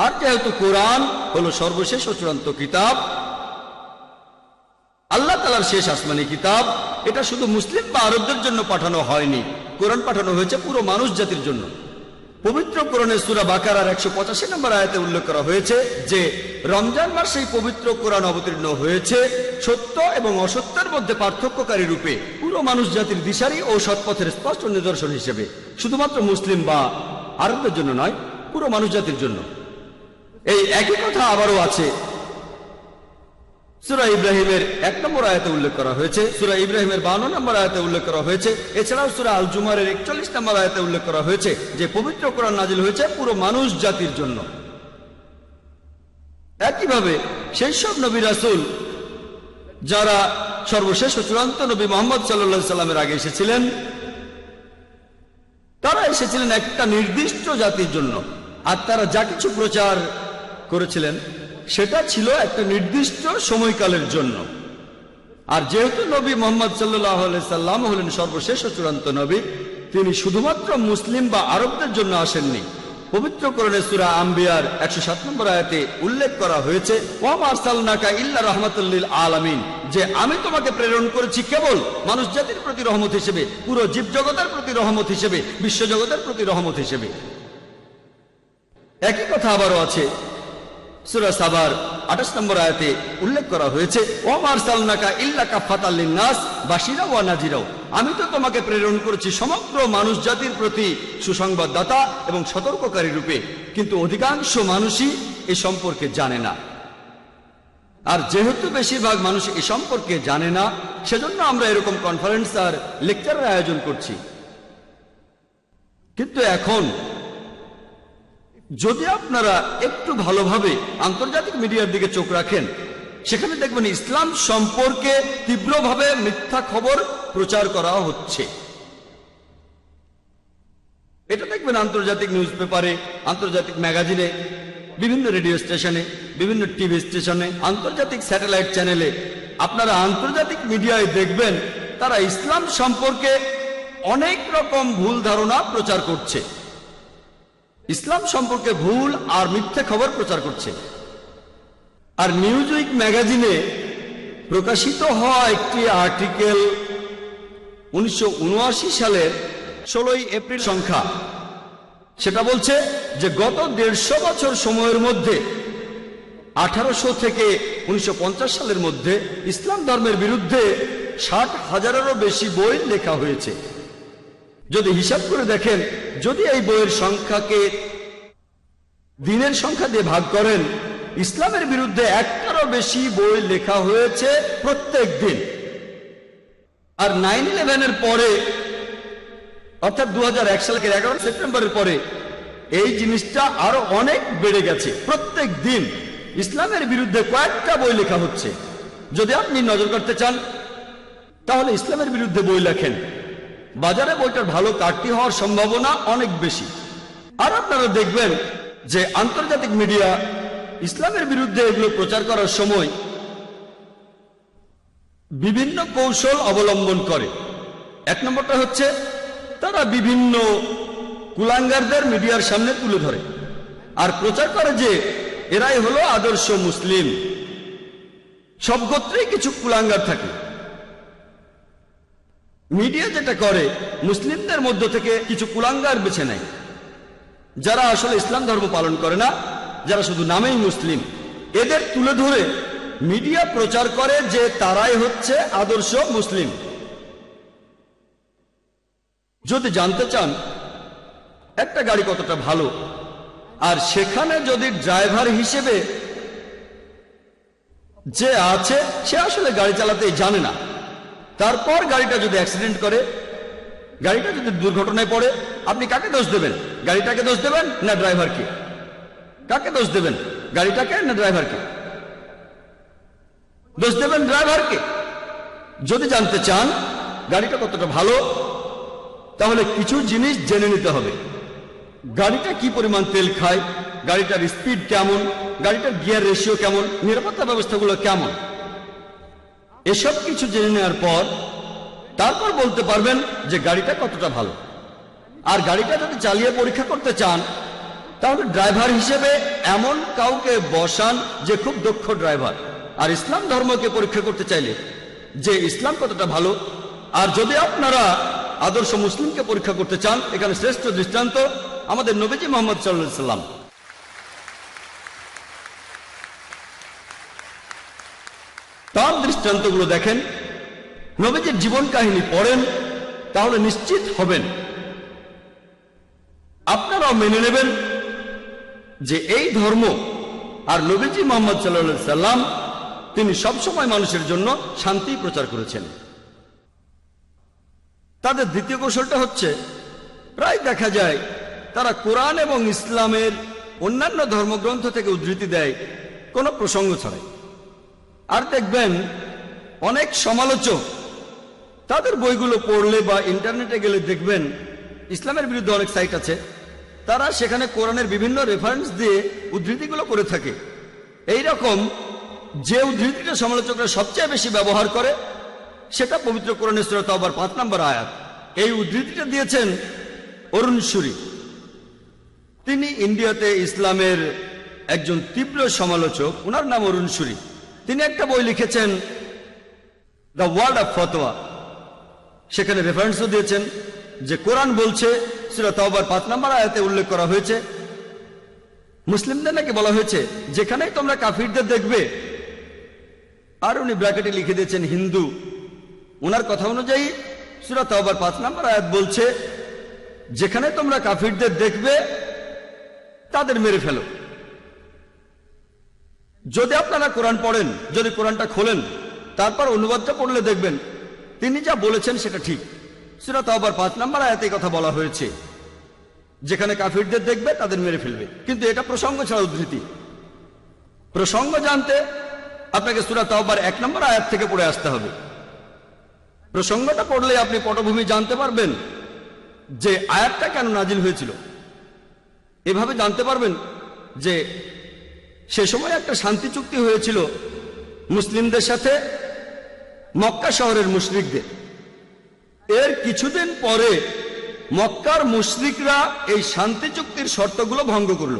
আর যেহেতু কোরআন হলো সর্বশেষ ও চূড়ান্ত কিতাব, আল্লাহ তাআলার শেষ আসমানি কিতাব, এটা শুধু মুসলিম বা আরবদের জন্য পাঠানো হয়নি, কোরআন পাঠানো হয়েছে পুরো মানুষ জাতির জন্য। পবিত্র কোরআনের সূরা বাকারার 185 নম্বর আয়াতে উল্লেখ করা হয়েছে যে রমজান মাসে এই পবিত্র কোরআন অবতীর্ণ হয়েছে সত্য এবং অসত্যের মধ্যে পার্থক্যকারী রূপে, পুরো মানুষ জাতির দিশারি ও সৎপথের স্পষ্ট নিদর্শন হিসেবে, শুধুমাত্র মুসলিম বা আরবদের জন্য নয়, পুরো মানুষ জাতির জন্য। এই একই কথা আবারও আছে সূরা ইব্রাহিমের 1 নম্বর আয়াতে উল্লেখ করা হয়েছে, সূরা ইব্রাহিমের 52 নম্বর আয়াতে উল্লেখ করা হয়েছে, এছাড়াও সূরা আল জুমারের 41 নম্বর আয়াতে উল্লেখ করা হয়েছে যে পবিত্র কোরআন নাজিল হয়েছে পুরো মানুষ জাতির জন্য। একইভাবে সেই সব নবী রাসূল যারা সর্বশেষ ও চূড়ান্ত নবী মুহাম্মদ সাল্লাল্লাহু আলাইহি সাল্লামের আগে এসেছিলেন, তারা এসেছিলেন একটা নির্দিষ্ট জাতির জন্য, আর তারা যা কিছু প্রচার করেছিলেন সেটা ছিল একটা নির্দিষ্ট সময়কালের জন্য। আর যেহেতু নবী মুহাম্মদ সাল্লাল্লাহু আলাইহি সাল্লাম হলেন সর্বশেষ ও চূড়ান্ত নবী, তিনি শুধুমাত্র মুসলিম বা আরবদের জন্য আসেননি। পবিত্র কোরআনের সূরা আম্বিয়ার 107 নম্বর আয়াতে উল্লেখ করা হয়েছে, ওয়া মা আরসালনাকা ইল্লা রাহমাতাল লিল আলামিন, যে আমি তোমাকে প্রেরণ করেছি কেবল মানুষ জাতির প্রতি রহমত হিসেবে, পুরো জীবজগতের প্রতি রহমত হিসেবে, বিশ্বজগতের প্রতি রহমত হিসেবে। একই কথা আবারও আছে সূরা সাবার 28 নম্বর আয়াতে উল্লেখ করা হয়েছে, ওয়া আরসালনাকা ইল্লা কাফাতাল লিন্নাস বাশিরা ওয়া নাযিরা, আমি তো তোমাকে প্রেরণ করেছি সমগ্র মানুষ জাতির প্রতি সুসংবাদদাতা এবং সতর্ককারী রূপে, কিন্তু অধিকাংশ মানুষই এ সম্পর্কে জানে না। আর যেহেতু বেশিরভাগ মানুষ এ সম্পর্কে জানে না, সেজন্য আমরা এরকম কনফারেন্স আর লেকচারের আয়োজন করছি। কিন্তু এখন যদি আপনারা একটু ভালোভাবে আন্তর্জাতিক মিডিয়ার দিকে চোখ রাখেন, সেখানে দেখবেন ইসলাম সম্পর্কে তীব্রভাবে মিথ্যা খবর প্রচার করা হচ্ছে। এটা দেখবেন আন্তর্জাতিক নিউজ পেপারে, আন্তর্জাতিক ম্যাগাজিনে, বিভিন্ন রেডিও স্টেশনে, বিভিন্ন টিভি স্টেশনে, আন্তর্জাতিক স্যাটেলাইট চ্যানেলে। আপনারা আন্তর্জাতিক মিডিয়ায় দেখবেন তারা ইসলাম সম্পর্কে অনেক রকম ভুল ধারণা প্রচার করছে, ইসলাম সম্পর্কে ভুল আর মিথ্যে খবর প্রচার করছে। আর নিউজউইক ম্যাগাজিনে প্রকাশিত হওয়া একটি আর্টিকেল 1979 সালের 16 এপ্রিল সংখ্যা, সেটা বলছে যে গত 150 বছর সময়ের মধ্যে 1800 থেকে 1950 সালের মধ্যে ইসলাম ধর্মের বিরুদ্ধে 60,000-এরও বেশি বই লেখা হয়েছে। যদি হিসাব করে দেখেন, যদি এই বইয়ের সংখ্যাকে দিনের সংখ্যা দিয়ে ভাগ করেন, ইসলামের বিরুদ্ধে 1টারও বেশি বই লেখা হয়েছে প্রত্যেক দিন। আর 9/11-এর পরে, অর্থাৎ 2001 সালের 11 সেপ্টেম্বরের পরে এই জিনিসটা আরো অনেক বেড়ে গেছে। প্রত্যেক দিন ইসলামের বিরুদ্ধে কয়েকটা বই লেখা হচ্ছে। যদি আপনি নজর করতে চান তাহলে ইসলামের বিরুদ্ধে বই লেখেন, বাজারে বইটার ভালো কাটতি হওয়ার সম্ভাবনা অনেক বেশি। আর আপনারা দেখবেন যে আন্তর্জাতিক মিডিয়া ইসলামের বিরুদ্ধে এগুলো প্রচার করার সময় বিভিন্ন কৌশল অবলম্বন করে। এক নম্বরটা হচ্ছে তারা বিভিন্ন কুলাঙ্গারদের মিডিয়ার সামনে তুলে ধরে আর প্রচার করে যে এরাই হলো আদর্শ মুসলিম। সব গোত্রেই কিছু কুলাঙ্গার থাকে। মিডিয়া যেটা করে, মুসলিমদের মধ্য থেকে কিছু কুলাঙ্গার বেছে নেয়, যারা আসলে ইসলাম ধর্ম পালন করে না, যারা শুধু নামেই মুসলিম। এদের তুলে ধরে মিডিয়া প্রচার করে যে তারাই হচ্ছে আদর্শ মুসলিম। যদি জানতে চান একটা গাড়ি কতটা ভালো, আর সেখানে যদি ড্রাইভার হিসেবে যে আছে সে আসলে গাড়ি চালাতেই জানে না, তারপর গাড়িটা যদি অ্যাক্সিডেন্ট করে, গাড়িটা যদি দুর্ঘটনায় পড়ে, আপনি কাকে দোষ দেবেন? গাড়িটাকে দোষ দেবেন না ড্রাইভারকে? কাকে দোষ দেবেন? গাড়িটাকে না ড্রাইভারকে? দোষ দেবেন ড্রাইভারকে। যদি জানতে চান গাড়িটা কতটা ভালো, তাহলে কিছু জিনিস জেনে নিতে হবে। গাড়িটা কি পরিমাণ তেল খায়, গাড়িটার স্পিড কেমন, গাড়িটার গিয়ার রেশিও কেমন, নিরাপত্তা ব্যবস্থাগুলো কেমন, এসব কিছু জেনে নেওয়ার পর তারপর বলতে পারবেন যে গাড়িটা কতটা ভালো। আর গাড়িটা যদি চালিয়ে পরীক্ষা করতে চান, তাহলে ড্রাইভার হিসেবে এমন কাউকে বসান যে খুব দক্ষ ড্রাইভার। আর ইসলাম ধর্মকে পরীক্ষা করতে চাইলে যে ইসলাম কতটা ভালো, আর যদি আপনারা আদর্শ মুসলিমকে পরীক্ষা করতে চান, এখানে শ্রেষ্ঠ দৃষ্টান্ত আমাদের নবীজি মুহাম্মদ সাল্লাল্লাহু আলাইহি সাল্লাম। তার দৃষ্টান্তগুলো দেখেন, নবীজির জীবন কাহিনী পড়েন, তাহলে নিশ্চিত হবেন, আপনারাও মেনে নেবেন যে এই ধর্ম আর নবীজি মুহাম্মদ সাল্লাল্লাহু আলাইহি সাল্লাম তিনি সবসময় মানুষের জন্য শান্তি প্রচার করেছেন। তাদের দ্বিতীয় কৌশলটা হচ্ছে, প্রায় দেখা যায় তারা কোরআন এবং ইসলামের অন্যান্য ধর্মগ্রন্থ থেকে উদ্ধৃতি দেয় কোনো প্রসঙ্গ ছাড়াই। আর দেখবেন অনেক সমালোচক তাদের বইগুলো পড়লে বা ইন্টারনেটে গেলে দেখবেন ইসলামের বিরুদ্ধে অনেক সাইট আছে, তারা সেখানে কোরআনের বিভিন্ন রেফারেন্স দিয়ে উদ্ধৃতিগুলো করে থাকে। এই রকম যে উদ্ধৃতিটা সমালোচকরা সবচেয়ে বেশি ব্যবহার করে সেটা পবিত্র কোরআনের সূরা তাওবার 5 নম্বর আয়াত। এই উদ্ধৃতিটা দিয়েছেন অরুণ সুরি। তিনি ইন্ডিয়াতে ইসলামের একজন তীব্র সমালোচক, ওনার নাম অরুণ সুরি। তিনি একটা বই লিখেছেন দ্য ওয়ার্ল্ড অফ ফতোয়া, সেখানে রেফারেন্সও দিয়েছেন যে কোরআন বলছে, সূরা তাওবার 5 নম্বর আয়াতে উল্লেখ করা হয়েছে মুসলিমদের নাকি বলা হয়েছে যেখানেই তোমরা কাফিরদের দেখবে, আর উনি ব্র্যাকেটে লিখে দিয়েছেন হিন্দু। ওনার কথা অনুযায়ী সূরা তাওবার 5 নম্বর আয়াত বলছে যেখানে তোমরা কাফিরদের দেখবে তাদের মেরে ফেলো। যদি আপনারা কোরআন পড়েন, যদি কোরআনটা খোলেন, তারপর অনুবাদটা পড়লে দেখবেন তিনি যা বলেছেন সেটা ঠিক। সূরা তাওবার 5 নম্বর আয়াতে এই কথা বলা হয়েছে, যেখানে কাফিরদের দেখবে তাদের মেরে ফেলবে। কিন্তু এটা প্রসঙ্গ ছাড়া উদ্ধৃতি। প্রসঙ্গ জানতে আপনাকে সূরা তাওবার 1 নম্বর আয়াত থেকে পড়ে আসতে হবে। প্রসঙ্গটা পড়লে আপনি পটভূমি জানতে পারবেন যে আয়াতটা কেন নাজিল হয়েছিল। এভাবে জানতে পারবেন যে সে সময় একটা শান্তি চুক্তি হয়েছিল মুসলিমদের সাথে মক্কা শহরের মুশরিকদের। এর কিছুদিন পরে মক্কার মুশরিকরা এই শান্তি চুক্তির শর্তগুলো ভঙ্গ করল।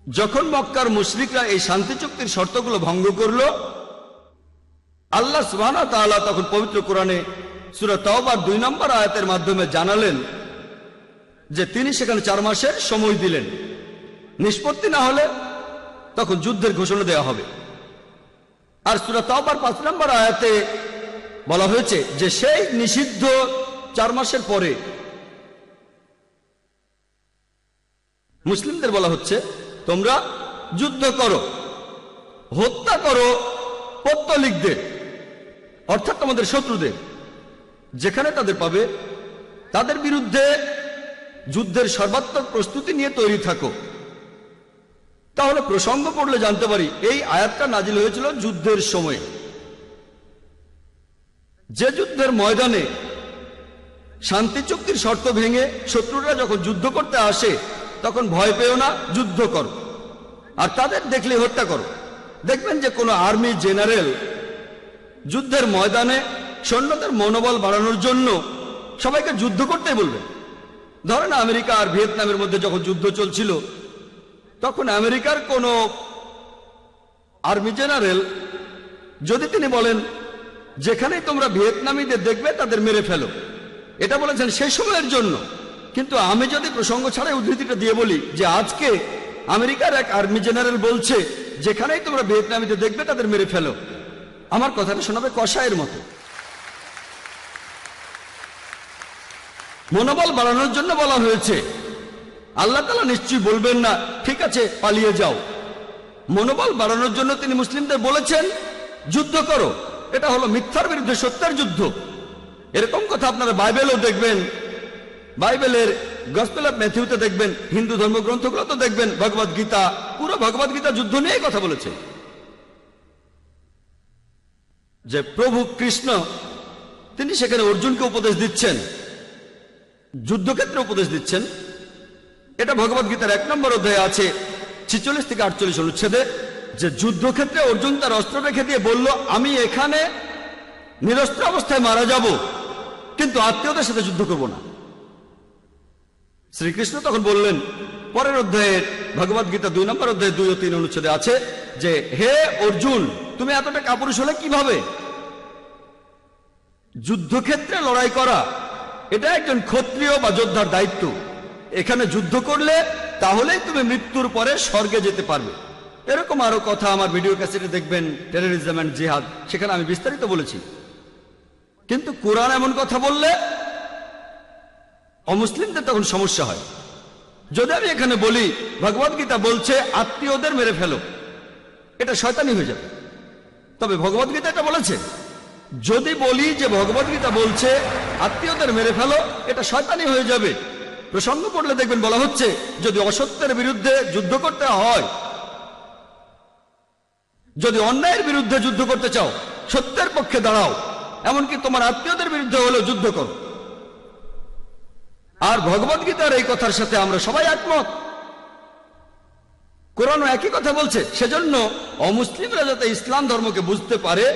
যখন মক্কার মুশরিকরা এই শান্তি চুক্তির শর্তগুলো ভঙ্গ করল, আল্লাহ সুবহানাহু ওয়া তাআলা তখন পবিত্র কোরআনে সূরা তাওবার 2 নম্বর আয়াতের মাধ্যমে জানালেন যে তিনি সেখানে 4 মাসের সময় দিলেন। নিষ্পত্তি না হলে তখন যুদ্ধের ঘোষণা দেওয়া হবে। আর সূরা তাওবার 5 নম্বর আয়াতে বলা হয়েছে যে সেই নিষিদ্ধ 4 মাসের পরে মুসলিমদের বলা হচ্ছে তোমরা যুদ্ধ করো, হত্যা করো পৌত্তলিকদের, অর্থাৎ তোমাদের শত্রুদের। যেখানে তাদের পাবে তাদের বিরুদ্ধে যুদ্ধের সর্বাত্মক প্রস্তুতি নিয়ে তৈরি থাকো। তাহলে প্রসঙ্গ পড়লে জানতে পারি এই আয়াতটা নাজিল হয়েছিল যুদ্ধের সময়। যে যুদ্ধের ময়দানে শান্তি চুক্তির শর্ত ভেঙে শত্রুরা যখন যুদ্ধ করতে আসে তখন ভয় পেও না, যুদ্ধ করো আর তাদের দেখলে হত্যা করো। দেখবেন যে কোনো আর্মি জেনারেল যুদ্ধের ময়দানে সৈন্যদের মনোবল বাড়ানোর জন্য সবাইকে যুদ্ধ করতে বলবেন। ধরেন আমেরিকা আর ভিয়েতনামের মধ্যে যখন যুদ্ধ চলছিল, তখন আমেরিকার কোনো আর্মি জেনারেল যদি তিনি বলেন যেখানেই তোমরা ভিয়েতনামীদের দেখবে তাদের মেরে ফেলো, এটা বলেছেন সেই সময়ের জন্য। কিন্তু আমি যদি প্রসঙ্গ ছাড়াই উদ্ধৃতিটা দিয়ে বলি যে আজকে আমেরিকার এক আর্মি জেনারেল বলছে যেখানেই তোমরা ভিয়েতনামীদের দেখবে তাদের মেরে ফেলো, আমার কথাটা শোনাবে কষায়ের মতো। মনোবল বাড়ানোর জন্য বলা হয়েছে। আল্লাহ তাআলা নিশ্চয়ই বলবেন না ঠিক আছে পালিয়ে যাও। মনোবল বাড়ানোর জন্য তিনি মুসলিমদের বলেছেন যুদ্ধ করো। এটা হলো মিথ্যার বিরুদ্ধে সত্যের যুদ্ধ। এরকম কথা আপনারা বাইবেলও দেখবেন। বাইবেলের গসপেল অফ ম্যাথিউতে দেখবেন, হিন্দু ধর্মগ্রন্থগুলোতে দেখবেন, ভগবদ গীতা, পুরো ভগবদ গীতা যুদ্ধ নিয়েই কথা বলেছে। যে প্রভু কৃষ্ণ তিনি সেখানে অর্জুনকে উপদেশ দিচ্ছেন, যুদ্ধক্ষেত্রে উপদেশ দিচ্ছেন। এটা ভগবদ গীতার 1 নম্বর অধ্যায়ে আছে 46 থেকে 48 অনুচ্ছেদে, যে যুদ্ধক্ষেত্রে অর্জুন তার অস্ত্র রেখে দিয়ে বলল আমি এখানে নিরস্ত্র অবস্থায় মারা যাব, কিন্তু আত্মীয়দের সাথে যুদ্ধ করব না। শ্রীকৃষ্ণ তখন বললেন, পরের অধ্যায়ের ভগবদ গীতা 2 নম্বর অধ্যায়ে 2 ও 3 অনুচ্ছেদে আছে যে হে অর্জুন, তুমি এতটা কাপুরুষ হলে কিভাবে? যুদ্ধক্ষেত্রে লড়াই করা এটা একজন ক্ষত্রিয় বা যোদ্ধার দায়িত্ব। এখানে যুদ্ধ করলে তাহলেই তুমি মৃত্যুর পরে স্বর্গে যেতে পারবে। এরকম আরো কথা আমার ভিডিও ক্যাসেটে দেখবেন, টেররিজম এন্ড জিহাদ, সেখানে আমি বিস্তারিত বলেছি। কিন্তু কোরআন এমন কথা বললে অমুসলিমদের তখন সমস্যা হয়। যদি আমি এখানে বলি ভগবদ গীতা বলছে আত্মীয়দের মেরে ফেলো, এটা শয়তানি হয়ে যাবে। তবে ভগবদ গীতা এটা বলেছে। যদি বলি যে ভগবদ গীতা বলছে আত্মীয়দের মেরে ফেলো, এটা শয়তানি হয়ে যাবে। প্রসঙ্গ পড়লে দেখবেন বলা হচ্ছে যদি অসত্যের বিরুদ্ধে যুদ্ধ করতে হয়, যদি অন্যায়ের বিরুদ্ধে যুদ্ধ করতে চাও, সত্যের পক্ষে দাঁড়াও, এমনকি তোমার আত্মীয়দের বিরুদ্ধে হলেও যুদ্ধ করো। আর ভগবদ গীতার এই কথার সাথে আমরা সবাই একমত। কোরআনও একই কথা বলছে। সেজন্য অমুসলিমরা যাতে ইসলাম ধর্মকে বুঝতে পারে,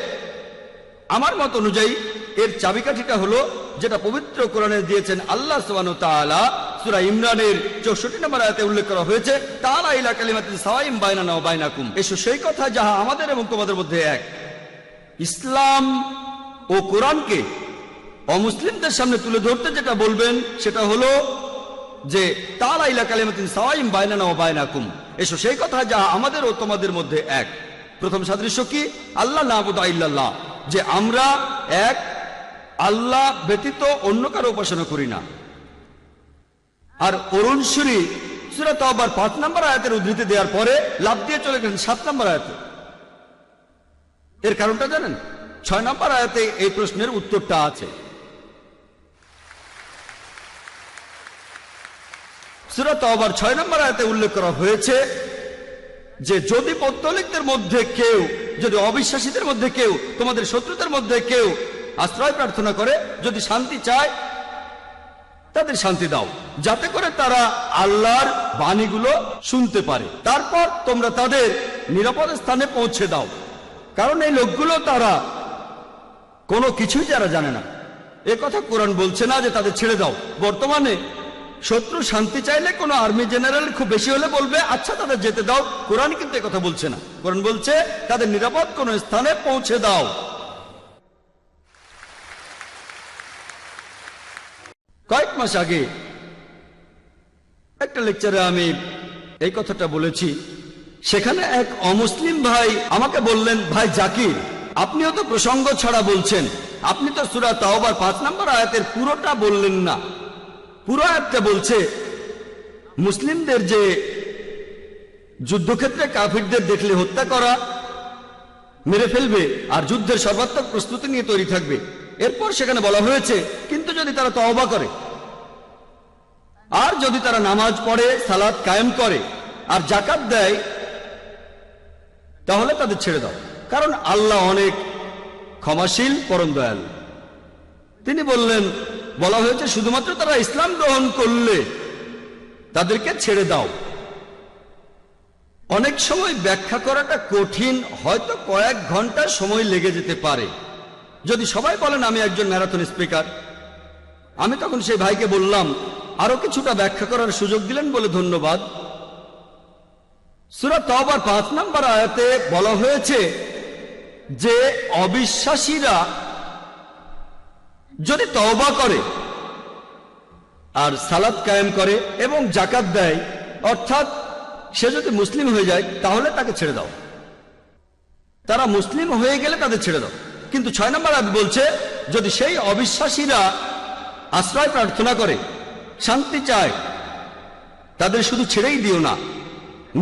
আমার মত অনুযায়ী এর চাবিকাঠিটা হলো যেটা পবিত্র কোরআনে দিয়েছেন আল্লাহ সুবহানাহু ওয়া তাআলা। সূরা ইমরানের 64 নম্বর আয়াতে উল্লেখ করা হয়েছে, তাআলা ইলা কালিমাতিন সাওয়াইন বাইনানা ওয়া বাইনাকুম, এসো সেই কথা যাহা আমাদের এবং তোমাদের মধ্যে এক। ইসলাম ও কোরআনকে অমুসলিমদের সামনে তুলে ধরতে যেটা বলবেন সেটা হলো যে তাআলা ইলা কালিমাতিন সাওয়াইন বাইনানা ওয়া বাইনাকুম, এসো সেই কথা যা আমাদের ও তোমাদের মধ্যে এক। প্রথম সাদৃশ্য কি? আল্লাহ নাবুদু ইল্লাল্লাহ, যে আমরা এক, আল্লাহ ব্যতীত অন্য কারো উপাসনা করি না। আর অরুণ সুরি সূরা তাওবার 5 নম্বর আয়াতের উদ্ধৃতি দেওয়ার পরে লাভ দিয়ে চলে গেলেন 7 নম্বর আয়াতে। এর কারণটা জানেন? 6 নম্বর আয়াতে এই প্রশ্নের উত্তরটা আছে। সূরা তাওবার 6 নম্বর আয়াতে উল্লেখ করা হয়েছে যে যদি পৌত্তলিকদের মধ্যে কেউ, যদি অবিশ্বাসীদের মধ্যে কেউ, তোমাদের শত্রুদের মধ্যে কেউ আশ্রয় প্রার্থনা করে, যদি শান্তি চায়, তাদের শান্তি দাও, যাতে করে তারা আল্লাহর বাণীগুলো শুনতে পারে। তারপর তোমরা তাদের নিরাপদ স্থানে পৌঁছে দাও, কারণ এই লোকগুলো তারা কোনো কিছুই যারা জানে না। এ কথা কোরআন বলছে না যে তাদের ছেড়ে দাও। বর্তমানে শত্রু শান্তি চাইলে কোনো আর্মি জেনারেল খুব বেশি হলে বলবে আচ্ছা তাদের যেতে দাও। কোরআন কিন্তু কথা বলছে না। কোরআন বলছে তাদের নিরাপদ কোনো স্থানে পৌঁছে দাও। কয়েক মাস আগে একটা লেকচারে আমি এই কথাটা বলেছি। সেখানে এক অমুসলিম ভাই আমাকে বললেন, ভাই জাকির, আপনিও তো প্রসঙ্গ ছাড়া বলছেন, আপনি তো সূরা তাওবার 5 নম্বর আয়াতের পুরোটা বললেন না। পুরো আয়াতটা বলছে মুসলিমদের যে যুদ্ধক্ষেত্রে কাফিরদের দেখলে হত্যা করা, মেরে ফেলবে, আর যুদ্ধের সর্বাত্মক প্রস্তুতি নিয়ে তৈরি থাকবে। এরপর সেখানে বলা হয়েছে কিন্তু যদি তারা তওবা করে, আর যদি তারা নামাজ পড়ে, সালাত কায়েম করে, আর যাকাত দেয়, তাহলে তাদের ছেড়ে দাও, কারণ আল্লাহ অনেক ক্ষমাশীল, পরম দয়ালু। তিনি বললেন, বলা হয়েছে শুধুমাত্র তারা ইসলাম গ্রহণ করলে তাদেরকে ছেড়ে দাও। অনেক সময় ব্যাখ্যা করাটা কঠিন, হয়তো কয়েক ঘন্টা সময় লেগে যেতে পারে। যদি সবাই বলেন আমি একজন ম্যারাথন স্পিকার, আমি তখন সেই ভাইকে বললাম আরো কিছুটা ব্যাখ্যা করার সুযোগ দিলেন বলে ধন্যবাদ। সূরা তাওবার 5 নম্বর আয়াতে বলা হয়েছে যে অবিশ্বাসীরা যদি তওবা করে আর সালাত কায়েম করে এবং যাকাত দেয়, অর্থাৎ সে যদি মুসলিম হয়ে যায়, তাহলে তাকে ছেড়ে দাও। তারা মুসলিম হয়ে গেলে তাদের ছেড়ে দাও। কিন্তু 6 নম্বর আয়াত বলছে যদি সেই অবিশ্বাসীরা আশ্রয় প্রার্থনা করে, শান্তি চায়, তাদের শুধু ছেড়েই দিও না,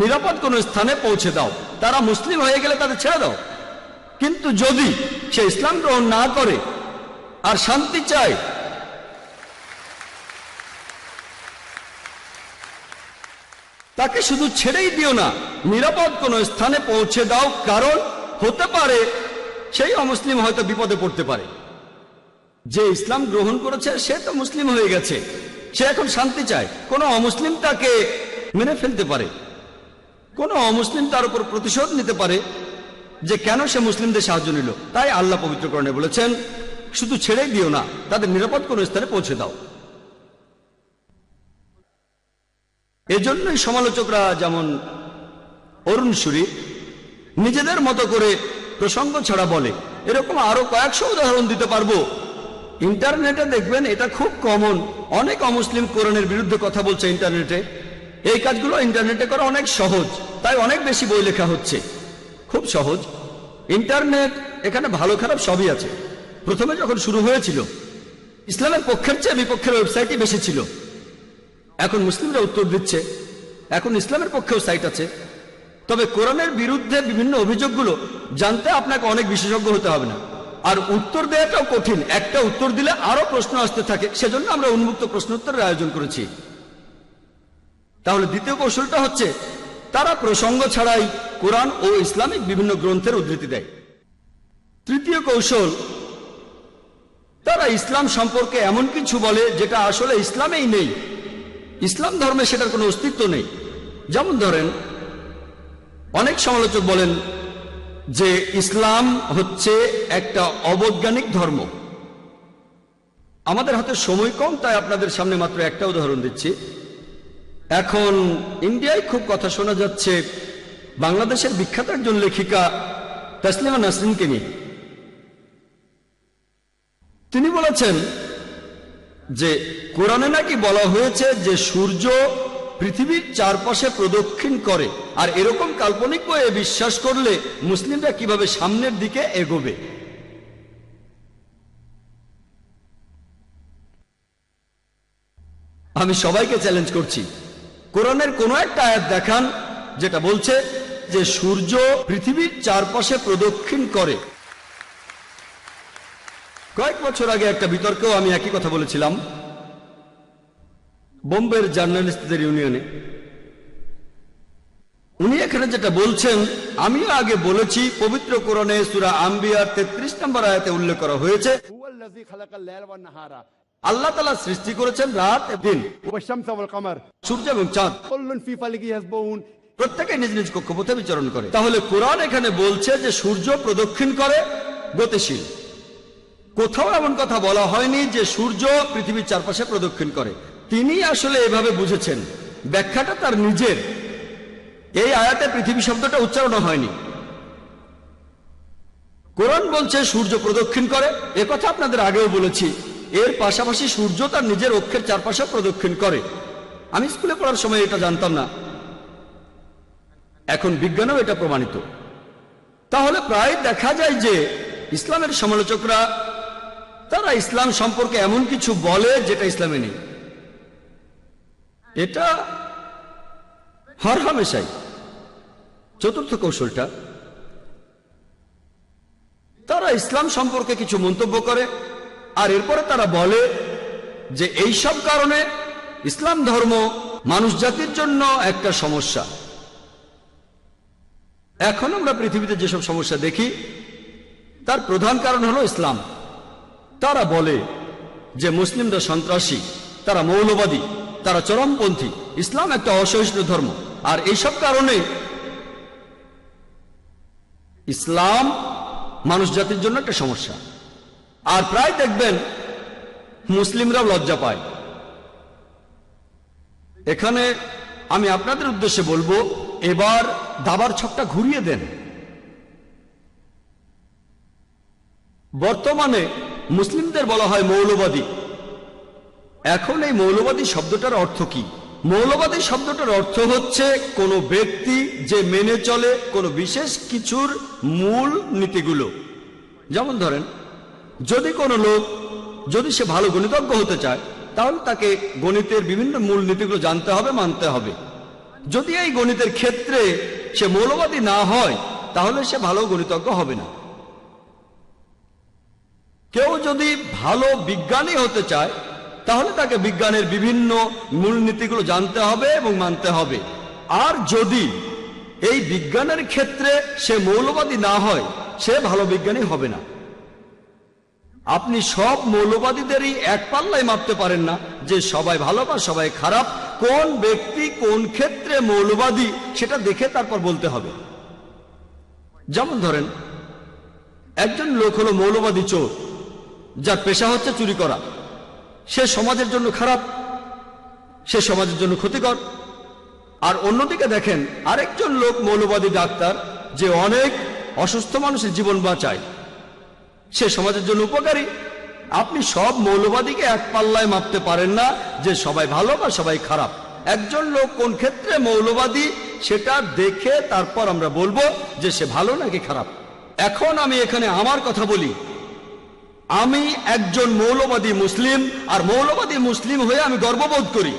নিরাপদ কোন স্থানে পৌঁছে দাও। তারা মুসলিম হয়ে গেলে তাদের ছেড়ে দাও। কিন্তু যদি সে ইসলাম গ্রহণ না করে আর শান্তি চায়, তাকে শুধু ছেড়েই দিও না, নিরাপদ কোন স্থানে পৌঁছে দাও, কারণ হতে পারে সেই অমুসলিম হয়তো বিপদে পড়তে পারে। যে ইসলাম গ্রহণ করেছে সে তো মুসলিম হয়ে গেছে, সে এখন শান্তি চায়। কোনো অমুসলিম তাকে মেরে ফেলতে পারে, কোনো অমুসলিম তার উপর প্রতিশোধ নিতে পারে যে কেন সে মুসলিমদের সাহায্য নিল। তাই আল্লাহ পবিত্র কোরআনে বলেছেন শুধু ছেড়েই দিও না, তাদের নিরাপদ কোন স্থানে পৌঁছে দাও। এজন্যই সমালোচকরা যেমন অরুণ সুরি নিজেদের মতো করে প্রসঙ্গ ছাড়া বলে। এরকম আরো কয়েকশো উদাহরণ দিতে পারবো। ইন্টারনেটে দেখবেন এটা খুব কমন। অনেক অমুসলিম কোরআনের বিরুদ্ধে কথা বলছে ইন্টারনেটে। এই কাজগুলো ইন্টারনেটে করা অনেক সহজ, তাই অনেক বেশি বই লেখা হচ্ছে। খুব সহজ ইন্টারনেট, এখানে ভালো খারাপ সবই আছে। প্রথমে যখন শুরু হয়েছিল ইসলামের পক্ষের চেয়ে বিপক্ষের ওয়েবসাইটই বেশি ছিল। এখন মুসলিমরা উত্তর দিচ্ছে, এখন ইসলামের পক্ষেও সাইট আছে। তবে কোরআনের বিরুদ্ধে বিভিন্ন অভিযোগগুলো জানতে আপনাকে অনেক বিশেষজ্ঞ হতে হবে না, আর উত্তর দেওয়াটাও কঠিন। একটা উত্তর দিলে আরো প্রশ্ন আসতে থাকে, সেজন্য আমরা উন্মুক্ত প্রশ্নোত্তরের আয়োজন করেছি। তাহলে দ্বিতীয় কৌশলটা হচ্ছে তারা প্রসঙ্গ ছাড়াই কোরআন ও ইসলামিক বিভিন্ন গ্রন্থের উদ্ধৃতি দেয়। তৃতীয় কৌশল, তারা ইসলাম সম্পর্কে এমন কিছু বলে যেটা আসলে ইসলামেই নেই, ইসলাম ধর্মে সেটার কোনো অস্তিত্ব নেই। যেমন ধরেন, অনেক সমালোচক বলেন যে ইসলাম হচ্ছে একটা অবৈজ্ঞানিক ধর্ম। আমাদের হাতে সময় কম, তাই আপনাদের সামনে মাত্র একটা উদাহরণ দিচ্ছি। এখন ইন্ডিয়ায় খুব কথা শোনা যাচ্ছে বাংলাদেশের বিখ্যাত একজন লেখিকা তাসলিমা নাসরিনকে নিয়ে। তিনি বলেছেন যে কোরআনে নাকি বলা হয়েছে যে সূর্য পৃথিবীর চারপাশে প্রদক্ষিণ করে, আর এরকম কাল্পনিক বইয়ে বিশ্বাস করলে মুসলিমরা কিভাবে সামনের দিকে এগোবে। আমি সবাইকে চ্যালেঞ্জ করছি, কোরআনের কোনো একটা আয়াত দেখান যেটা বলছে যে সূর্য পৃথিবীর চারপাশে প্রদক্ষিণ করে। কয়েক বছর আগে একটা বিতর্কেও আমি একই কথা বলেছিলাম বোম্বের জার্নালিস্টদের ইউনিয়নে। উনি এখানে যেটা বলছেন আমিও আগে বলেছি, পবিত্র কোরআনে সূরা আম্বিয়ার 33 নম্বর আয়াতে উল্লেখ করা হয়েছে হুয়াল্লাযী খালাকাল লাইলা ওয়ান নাহারা, আল্লাহ তাআলা সৃষ্টি করেছেন রাত এবং দিন, ওয়াশ-শামসা ওয়াল কমার, সূর্য এবং চাঁদ, কুল্লুন ফি ফালাকি ইয়াসবাহুন, প্রত্যেকে নিজ নিজ কক্ষপথে বিচরণ করে। তাহলে কোরআন এখানে বলছে যে সূর্য প্রদক্ষিণ করে, গতিশীল। কোথাও এমন কথা বলা হয়নি যে সূর্য পৃথিবীর চারপাশে প্রদক্ষিণ করে। তিনি আসলে এভাবে বুঝেছেন, ব্যাখ্যাটা তার নিজের। এই আয়াতে পৃথিবী শব্দটা উচ্চারণ হয়নি। কোরআন বলছে সূর্য প্রদক্ষিণ করে, এ কথা আপনাদের আগেও বলেছি। এর পাশাপাশি সূর্য তার নিজের অক্ষের চারপাশে প্রদক্ষিণ করে। আমি স্কুলে পড়ার সময় এটা জানতাম না, এখন বিজ্ঞানেও এটা প্রমাণিত। তাহলে প্রায় দেখা যায় যে ইসলামের সমালোচকরা তারা ইসলাম সম্পর্কে এমন কিছু বলে যেটা ইসলামে নেই। এটা হরহামেশাই। চতুর্থ কৌশলটা, তারা ইসলাম সম্পর্কে কিছু মন্তব্য করে আর এরপরে তারা বলে যে এই সব কারণে ইসলাম ধর্ম মানুষ জাতির জন্য একটা সমস্যা। এখন আমরা পৃথিবীতে যেসব সমস্যা দেখি তার প্রধান কারণ হলো ইসলাম। তারা বলে যে মুসলিমরা সন্ত্রাসী, তারা মৌলবাদী, তারা চরমপন্থী, ইসলাম একটা অসহিষ্ণু ধর্ম, আর এইসব কারণে ইসলাম মানুষ জাতির জন্য একটা সমস্যা। আর প্রায় দেখবেন মুসলিমরাও লজ্জা পায়। এখানে আমি আপনাদের উদ্দেশ্যে বলবো, এবার দাবার ছকটা ঘুরিয়ে দেন। বর্তমানে মুসলিমদের বলা হয় মৌলবাদী। এখন এই মৌলবাদী শব্দটার অর্থ কি? মৌলবাদী শব্দটার অর্থ হচ্ছে কোনো ব্যক্তি যে মেনে চলে কোনো বিশেষ কিছুর মূল নীতিগুলো। যেমন ধরেন, যদি কোনো লোক যদি সে ভালো গণিতজ্ঞ হতে চায় তাহলে তাকে গণিতের বিভিন্ন মূল নীতিগুলো জানতে হবে, মানতে হবে। যদি এই গণিতের ক্ষেত্রে সে মৌলবাদী না হয় তাহলে সে ভালো গণিতজ্ঞ হবে না। কেউ যদি ভালো বিজ্ঞানী হতে চায় তাহলে তাকে বিজ্ঞানের বিভিন্ন মূলনীতিগুলো জানতে হবে এবং মানতে হবে। আর যদি এই বিজ্ঞানের ক্ষেত্রে সে মৌলবাদী না হয় সে ভালো বিজ্ঞানী হবে না। আপনি সব মৌলবাদীদেরই এক পাল্লায় মাপতে পারেন না যে সবাই ভালো বা সবাই খারাপ। কোন ব্যক্তি কোন ক্ষেত্রে মৌলবাদী সেটা দেখে তারপর বলতে হবে। যেমন ধরেন, একজন লোক হলো মৌলবাদী চোর, যার পেশা হচ্ছে চুরি করা। সে সমাজের জন্য খারাপ, সে সমাজের জন্য ক্ষতিকর। আর অন্যদিকে দেখেন আরেকজন লোক মৌলবাদী ডাক্তার, যে অনেক অসুস্থ মানুষের জীবন বাঁচায়, সে সমাজের জন্য উপকারী। আপনি সব মৌলবাদীকে এক পাল্লায় মাপতে পারেন না যে সবাই ভালো বা সবাই খারাপ। একজন লোক কোন ক্ষেত্রে মৌলবাদী সেটা দেখে তারপর আমরা বলবো যে সে ভালো নাকি খারাপ। এখন আমি এখানে আমার কথা বলি। আমি একজন মৌলবাদী মুসলিম, আর মৌলবাদী মুসলিম হয়ে আমি গর্ববোধ করি।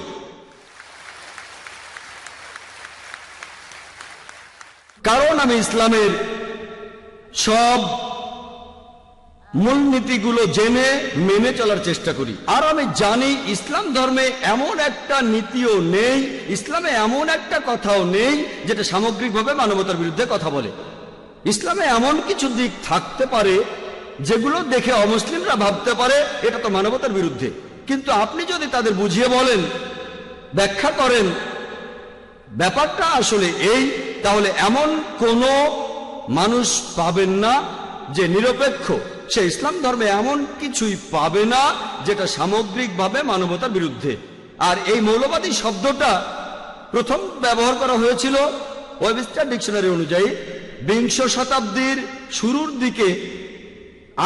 কারণ আমি ইসলামের সব মূলনীতিগুলো জেনে মেনে চলার চেষ্টা করি। আর আমি জানি ইসলাম ধর্মে এমন একটা নীতিও নেই, ইসলামে এমন একটা কথাও নেই যেটা সামগ্রিকভাবে মানবতার বিরুদ্ধে কথা বলে। ইসলামে এমন কিছু দিক থাকতে পারে যেগুলো দেখে অমুসলিমরা ভাবতে পারে এটা তো মানবতার বিরুদ্ধে, কিন্তু আপনি যদি তাদের বুঝিয়ে বলেন, ব্যাখ্যা করেন ব্যাপারটা আসলে এই, তাহলে এমন কোনো মানুষ পাবেন না যে নিরপেক্ষ। সে ইসলাম ধর্মে এমন কিছুই পাবে না যেটা সামগ্রিকভাবে মানবতার বিরুদ্ধে। আর এই মৌলবাদী শব্দটা প্রথম ব্যবহার করা হয়েছিল ওয়েবস্টার ডিকশনারি অনুযায়ী 20 শতাব্দীর শুরুর দিকে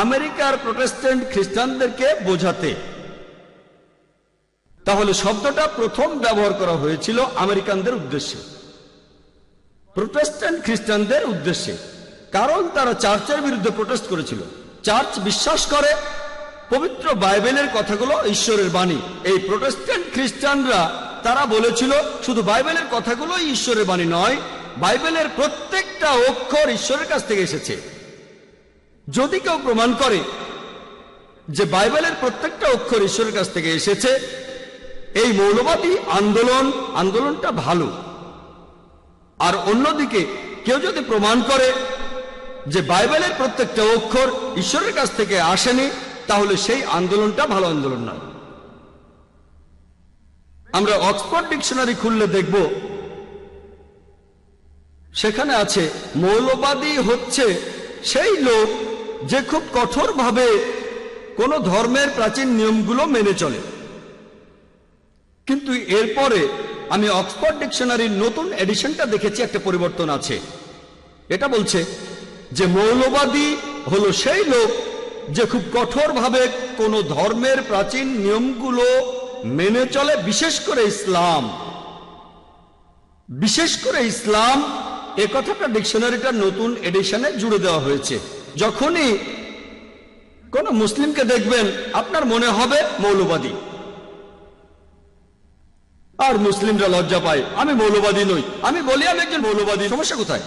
আমেরিকার প্রোটেস্ট্যান্ট খ্রিস্টানদেরকে বোঝাতে। তাহলে শব্দটা প্রথম ব্যবহার করা হয়েছিল আমেরিকানদের উদ্দেশ্যে, প্রোটেস্ট্যান্ট খ্রিস্টানদের উদ্দেশ্যে, কারণ তারা চার্চের বিরুদ্ধে প্রোটেস্ট করেছিল। চার্চ বিশ্বাস করে পবিত্র বাইবেলের কথাগুলো ঈশ্বরের বাণী। এই প্রোটেস্ট্যান্ট খ্রিস্টানরা তারা বলেছিল শুধু বাইবেলের কথাগুলো ঈশ্বরের বাণী নয়, বাইবেলের প্রত্যেকটা অক্ষর ঈশ্বরের কাছ থেকে এসেছে। যদি কেউ প্রমাণ করে যে বাইবেলের প্রত্যেকটা অক্ষর ঈশ্বরের কাছ থেকে এসেছে, এই মৌলবাদী আন্দোলনটা ভালো। আর অন্যদিকে কেউ যদি প্রমাণ করে যে বাইবেলের প্রত্যেকটা অক্ষর ঈশ্বরের কাছ থেকে আসেনি, তাহলে সেই আন্দোলনটা ভালো আন্দোলন নয়। আমরা অক্সফোর্ড ডিকশনারি খুললে দেখব সেখানে আছে মৌলবাদী হচ্ছে সেই লোক যে খুব কঠোরভাবে কোন ধর্মের প্রাচীন নিয়মগুলো মেনে চলে। কিন্তু এরপরে আমি অক্সফোর্ড ডিকশনারির নতুন এডিশনটা দেখেছি, একটা পরিবর্তন আছে। এটা বলছে যে মৌলবাদী হলো সেই লোক যে খুব কঠোরভাবে কোন ধর্মের প্রাচীন নিয়মগুলো মেনে চলে, বিশেষ করে ইসলাম। এ কথাটা ডিকশনারিটার নতুন এডিশনে জুড়ে দেওয়া হয়েছে। যখনই কোন মুসলিমকে দেখবেন আপনার মনে হবে মৌলবাদী, আর মুসলিমরা লজ্জা পায়, আমি মৌলবাদী নই। আমি বলি আমি একজন মৌলবাদী, সমস্যা কোথায়?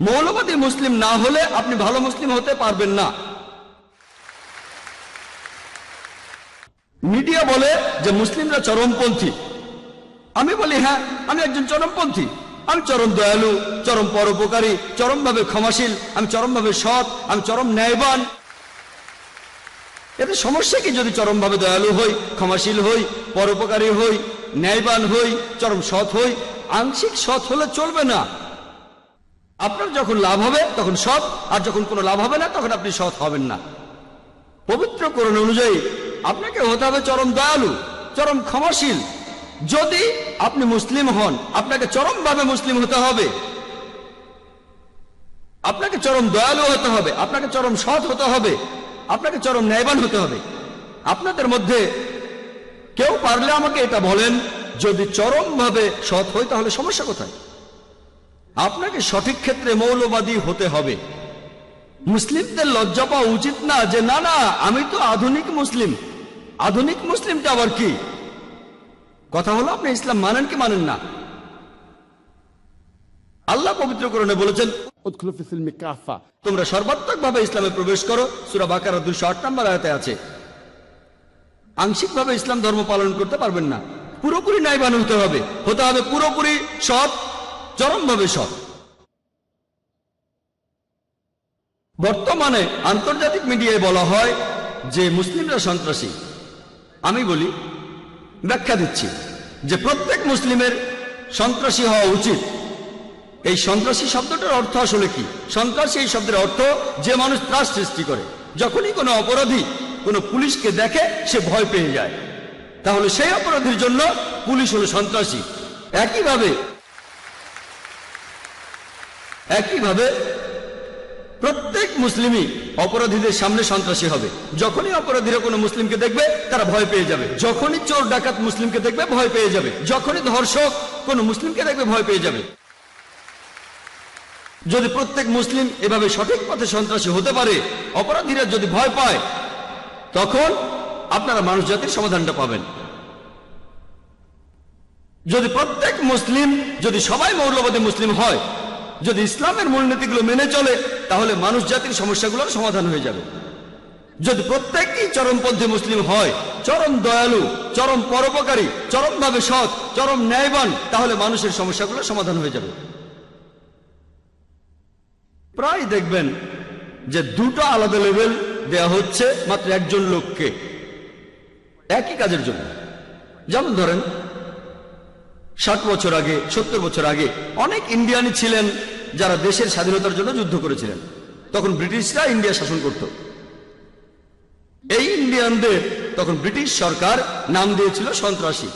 মৌলবাদী মুসলিম না হলে আপনি ভালো মুসলিম হতে পারবেন না। মিডিয়া বলে যে মুসলিমরা চরমপন্থী। আমি বলি হ্যাঁ, আমি একজন চরমপন্থী। আমি চরম দয়ালু, চরম পরোপকারী, চরমভাবে ক্ষমাশীল, আমি চরমভাবে সৎ, আমি চরম ন্যায়বান। এতে সমস্যা কি যদি চরমভাবে দয়ালু হই, ক্ষমাশীল হই, পরোপকারী হই, ন্যায়বান হই, চরম সৎ হই? আংশিক সৎ হলে চলবে না। আপনার যখন লাভ হবে তখন সৎ, আর যখন কোনো লাভ হবে না তখন আপনি সৎ হবেন না। পবিত্র কোরআন অনুযায়ী আপনাকে হতে হবে চরম দয়ালু, চরম ক্ষমাশীল। যদি আপনি মুসলিম হন, আপনাকে চরমভাবে মুসলিম হতে হবে, আপনাকে চরম দয়ালু হতে হবে, আপনাকে চরম সৎ হতে হবে, আপনাকে চরম ন্যায়বান হতে হবে। আপনাদের মধ্যে কেউ পারলে আমাকে এটা বলেন, যদি চরমভাবে সৎ হই তাহলে সমস্যা কোথায়? আপনাকে সঠিক ক্ষেত্রে মৌলবাদী হতে হবে। মুসলিমদের লজ্জা পাওয়া উচিত না যে না না আমি তো আধুনিক মুসলিম। আধুনিক মুসলিমটা আবার কি? কথা হলো আপনি ইসলাম মানেন কি মানেন না। আল্লাহ পবিত্র কোরআনে বলেছেন তোমরা সর্বাত্মকভাবে ইসলামে প্রবেশ করো, সূরা বাকারা 208 নম্বর আয়াতে আছে। আংশিকভাবে ইসলাম ধর্ম পালন করতে পারবেন না, পুরোপুরি ন্যায়বান হতে হবে পুরোপুরি সৎ, চরমভাবে সৎ। বর্তমানে আন্তর্জাতিক মিডিয়ায় বলা হয় যে মুসলিমরা সন্ত্রাসী। আমি বলি, ব্যাখ্যা দিচ্ছি যে প্রত্যেক মুসলিমের সন্ত্রাসী হওয়া উচিত। এই সন্ত্রাসী শব্দটার অর্থ আসলে কি? সন্ত্রাসী এই শব্দের অর্থ যে মানুষ ত্রাস সৃষ্টি করে। যখনই কোনো অপরাধী কোনো পুলিশকে দেখে সে ভয় পেয়ে যায়, তাহলে সেই অপরাধীর জন্য পুলিশ হলো সন্ত্রাসী। একইভাবে প্রত্যেক মুসলিমই অপরাধীদের সামনে সন্ত্রাসী হবে। যখনই অপরাধীরা কোনো মুসলিমকে দেখবে তারা ভয় পেয়ে যাবে। যখনই চোর ডাকাত মুসলিমকে দেখবে ভয় পেয়ে যাবে। যখনই ধর্ষক কোনো মুসলিমকে দেখবে ভয় পেয়ে যাবে। যদি প্রত্যেক মুসলিম এভাবে সঠিক পথে সন্ত্রাসী হতে পারে, অপরাধীরা যদি ভয় পায়, তখন আপনারা মানুষ জাতির সমাধানটা পাবেন। যদি প্রত্যেক মুসলিম, যদি সবাই মৌলবাদী মুসলিম হয়, যদি ইসলামের মূলনীতিগুলো মেনে চলে, তাহলে মানুষ জাতির সমস্যাগুলোর সমাধান হয়ে যাবে। যদি প্রত্যেকই চরমপন্থী মুসলিম হয়, চরম দয়ালু, চরম পরোপকারী, চরমভাবে সৎ, চরম ন্যায়বান, তাহলে মানুষের সমস্যাগুলোর সমাধান হয়ে যাবে। প্রায় দেখবেন যে দুটো আলাদা লেভেল দেয়া হচ্ছে মাত্র একজন লোককে একই কাজের জন্য। যেমন ধরেন 60 বছর আগে, 70 বছর আগে অনেক ইন্ডিয়ানই ছিলেন যারা দেশের স্বাধীনতার জন্য যুদ্ধ করেছিলেন। তখন ব্রিটিশরা ইন্ডিয়া শাসন করত। এই ইন্ডিয়ানদের তখন ব্রিটিশ সরকার নাম দিয়েছিল সন্ত্রাসী।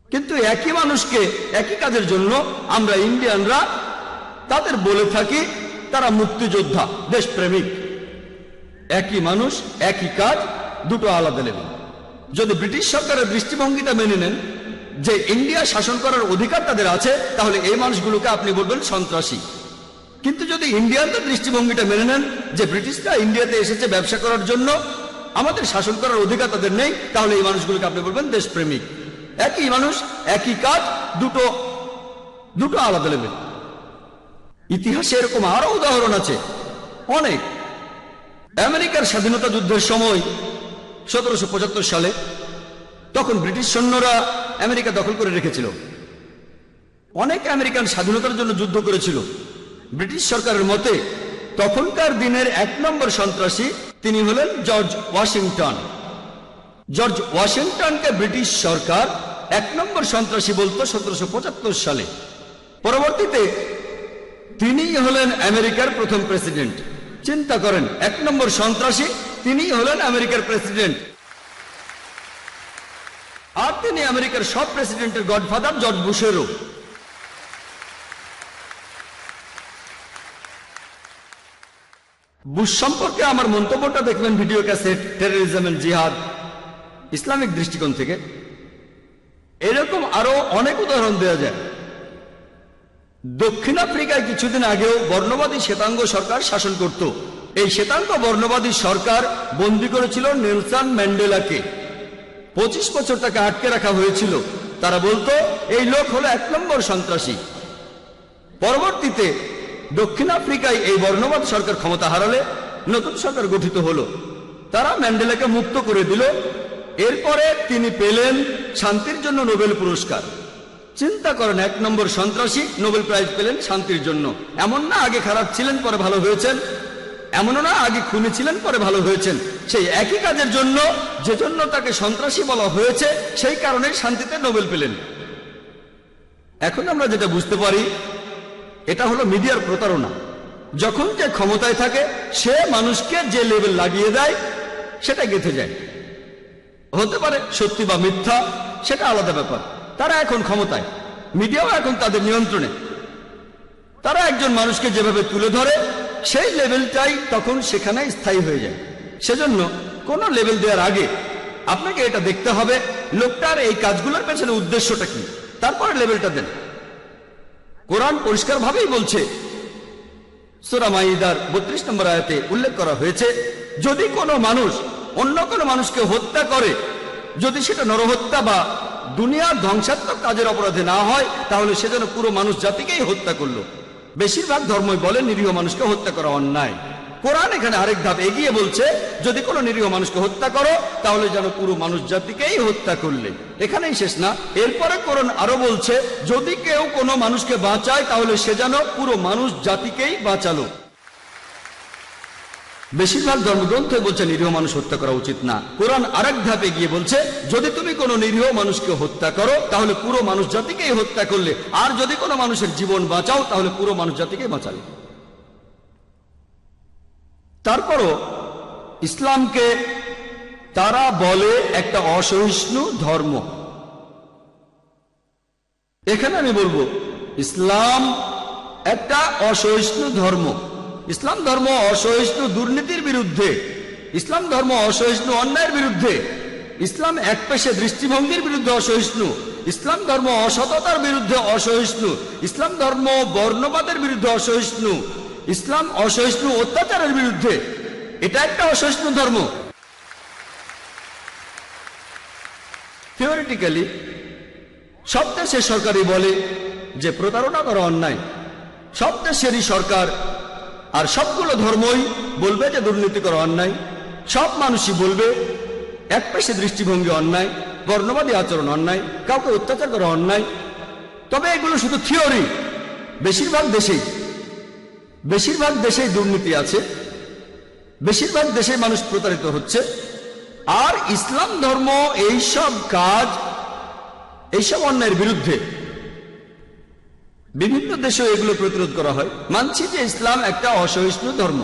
কিন্তু একই মানুষকে একই কাজের জন্য আমরা ইন্ডিয়ানরা তাদের বলে থাকি তারা মুক্তিযোদ্ধা, দেশপ্রেমিক। একই মানুষ, একই কাজ, দুটো আলাদা লেভেল। যদি ব্রিটিশ সরকারের দৃষ্টিভঙ্গিটা মেনে নেন যে ইন্ডিয়া শাসন করার অধিকার তাদের আছে, তাহলে এই মানুষগুলোকে আপনি বলবেন সন্ত্রাসী। কিন্তু যদি ইন্ডিয়ানদের দৃষ্টিভঙ্গিটা মেনে নেন যে ব্রিটিশরা ইন্ডিয়াতে এসেছে ব্যবসা করার জন্য, আমাদের শাসন করার অধিকার তাদের নেই, তাহলে এই মানুষগুলোকে আপনি বলবেন দেশপ্রেমিক। একই মানুষ, একই কাজ, দুটো আলাদা লেভেল। ইতিহাসে এরকম আরো উদাহরণ আছে অনেক। আমেরিকার স্বাধীনতা যুদ্ধের সময় 1775 সালে, তখন ব্রিটিশ সৈন্যরা আমেরিকা দখল করে রেখেছিল। অনেক আমেরিকান স্বাধীনতার জন্য যুদ্ধ করেছিল। ব্রিটিশ সরকারের মতে তখনকার দিনের 1 নম্বর সন্ত্রাসী তিনি হলেন জর্জ ওয়াশিংটন। জর্জ ওয়াশিংটনকে ব্রিটিশ সরকার 1 নম্বর সন্ত্রাসী বলতো 1775 সালে। পরবর্তীতে তিনি হলেন আমেরিকার প্রথম প্রেসিডেন্ট। চিন্তা করেন, 1 নম্বর সন্ত্রাসী তিনি হলেন আমেরিকার প্রেসিডেন্ট। আর তিনি আমেরিকার সব প্রেসিডেন্টের গডফাদার, জর্জ বুশেরও। বুশ সম্পর্কে আমার মন্তব্যটা দেখবেন ভিডিও ক্যাসেট টেররিজম এন্ড জিহাদ, ইসলামিক দৃষ্টিকোণ থেকে। এরকম আরো অনেক উদাহরণ দেওয়া যায়। দক্ষিণ আফ্রিকায় কিছুদিন আগেও বর্ণবাদী শ্বেতাঙ্গ সরকার শাসন করত। এই শ্বেতাঙ্গ বর্ণবাদী সরকার বন্দী করেছিল নেলসন ম্যান্ডেলাকে। 25 বছর তাকে আটকে রাখা হয়েছিল। তারা বলতো এই লোক হলো 1 নম্বর সন্ত্রাসী। পরবর্তীতে দক্ষিণ আফ্রিকায় এই বর্ণবাদ সরকার ক্ষমতা হারালে নতুন সরকার গঠিত হলো। তারা ম্যান্ডেলাকে মুক্ত করে দিল। এরপরে তিনি পেলেন শান্তির জন্য নোবেল পুরস্কার। চিন্তা করেন, 1 নম্বর সন্ত্রাসী নোবেল প্রাইজ পেলেন শান্তির জন্য। এমন না আগে খারাপ ছিলেন পরে ভালো হয়েছেন, এমনও না আগে খুনি ছিলেন পরে ভালো হয়েছেন। সেই একই কাজের জন্য, যে জন্য তাকে সন্ত্রাসী বলা হয়েছে, সেই কারণে শান্তিতে নোবেল পেলেন। এখন আমরা যেটা বুঝতে পারি, এটা হলো মিডিয়ার প্রতারণা। যখন যে ক্ষমতায় থাকে সে মানুষকে যে লেবেল লাগিয়ে দেয় সেটা গেঁথে যায়। হতে পারে সত্যি বা মিথ্যা, সেটা আলাদা ব্যাপার। তারা এখন ক্ষমতায়, মিডিয়াও এখন তাদের নিয়ন্ত্রণে। তারা একজন মানুষকে যেভাবে তুলে ধরে সেই লেভেলটাই তখন সেখানে স্থায়ী হয়ে যায়। সেজন্য কোনো লেভেল দেওয়ার আগে আপনাকে এটা দেখতে হবে লোকটার এই কাজগুলোর পেছনে উদ্দেশ্যটা কি, তারপরে লেভেলটা দেন। কোরআন পরিষ্কারভাবেই বলছে, সূরা মাইদার 32 নম্বর আয়াতে উল্লেখ করা হয়েছে, যদি কোনো মানুষ অন্য কোনো মানুষকে হত্যা করে, যদি সেটা নরহত্যা বা দুনিয়ার ধ্বংসাত্মক কাজের অপরাধে না হয়, তাহলে সে যেন পুরো মানুষ জাতিকেই হত্যা করলো। বেশিরভাগ ধর্মই বলে নিরীহ মানুষকে হত্যা করা অন্যায়। কোরআন এখানে আরেক ধাপ এগিয়ে বলছে, যদি কোনো নিরীহ মানুষকে হত্যা করো তাহলে যেন পুরো মানুষ জাতিকেই হত্যা করলে। এখানেই শেষ না, এরপরে কোরআন আরো বলছে, যদি কেউ কোনো মানুষকে বাঁচায় তাহলে সে যেন পুরো মানুষ জাতিকেই বাঁচালো। বেশিরভাগ ধর্মগ্রন্থ বলছে নিরীহ মানুষ হত্যা করা উচিত না। কোরআন আরেক ধাপে গিয়ে বলছে, যদি তুমি কোনো নিরীহ মানুষকে হত্যা করো তাহলে পুরো মানুষ জাতিকেই হত্যা করলে, আর যদি কোনো মানুষের জীবন বাঁচাও তাহলে পুরো মানুষ জাতিকেই বাঁচালে। তারপরও ইসলামকে তারা বলে একটা অসহিষ্ণু ধর্ম। এখানে আমি বলবো ইসলাম একটা অসহিষ্ণু ধর্ম। ইসলাম ধর্ম অসহিষ্ণু দুর্নীতির বিরুদ্ধে, ইসলাম ধর্ম অসহিষ্ণু অন্যায়ের বিরুদ্ধে, ইসলাম একপেশে দৃষ্টিভঙ্গির বিরুদ্ধে অসহিষ্ণু, ইসলাম ধর্ম অসততার বিরুদ্ধে অসহিষ্ণু, ইসলাম ধর্ম বর্ণবাদের বিরুদ্ধে অসহিষ্ণু, ইসলাম অসহিষ্ণু অত্যাচারের বিরুদ্ধে। এটা একটা অসহিষ্ণু ধর্ম। থিওরিটিক্যালি সব দেশের সরকারই বলে যে প্রতারণা করা অন্যায়। সব দেশেরই সরকার আর সবগুলো ধর্মই বলবে যে দুর্নীতি করা অন্যায়। সব মানুষই বলবে একপেশে দৃষ্টিভঙ্গি অন্যায়, বর্ণবাদী আচরণ অন্যায়, কাউকে অত্যাচার করা অন্যায়। তবে এগুলো শুধু থিওরি। বেশিরভাগ দেশেই দুর্নীতি আছে, বেশিরভাগ দেশে মানুষ প্রতারিত হচ্ছে। আর ইসলাম ধর্ম এইসব কাজ, এইসব অন্যায়ের বিরুদ্ধে। বিভিন্ন দেশে এগুলো প্রতিরোধ করা হয়। মানছি যে ইসলাম একটা অসহিষ্ণু ধর্ম।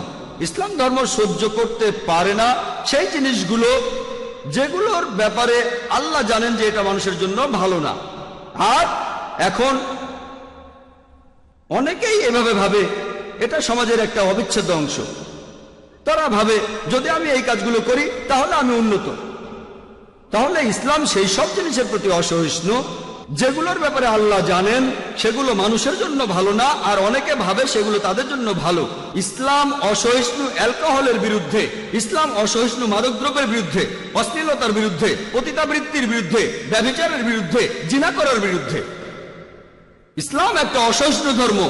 ইসলাম ধর্ম সহ্য করতে পারে না সেই জিনিসগুলো যেগুলোর ব্যাপারে আল্লাহ জানেন যে এটা মানুষের জন্য ভালো না। আর এখন অনেকেই এভাবে ভাবে এটা সমাজের একটা অবিচ্ছেদ্য অংশ। তারা ভাবে যদি আমি এই কাজগুলো করি তাহলে আমি উন্নত। তাহলে ইসলাম সেই সব জিনিসের প্রতি অসহিষ্ণু যেগুলোর ব্যাপারে আল্লাহ জানেন সেগুলো মানুষের জন্য ভালো না, আর অনেকে ভাবে সেগুলো তাদের জন্য ভালো। ইসলাম অসহিষ্ণু অ্যালকোহলের বিরুদ্ধে, ইসলাম অসহিষ্ণু মাদকদ্রব্যের বিরুদ্ধে, অশ্লীলতার বিরুদ্ধে, পতিতাবৃত্তির বিরুদ্ধে, ব্যভিচারের বিরুদ্ধে, জিনা করার বিরুদ্ধে। ইসলাম একটা অসহিষ্ণু ধর্ম।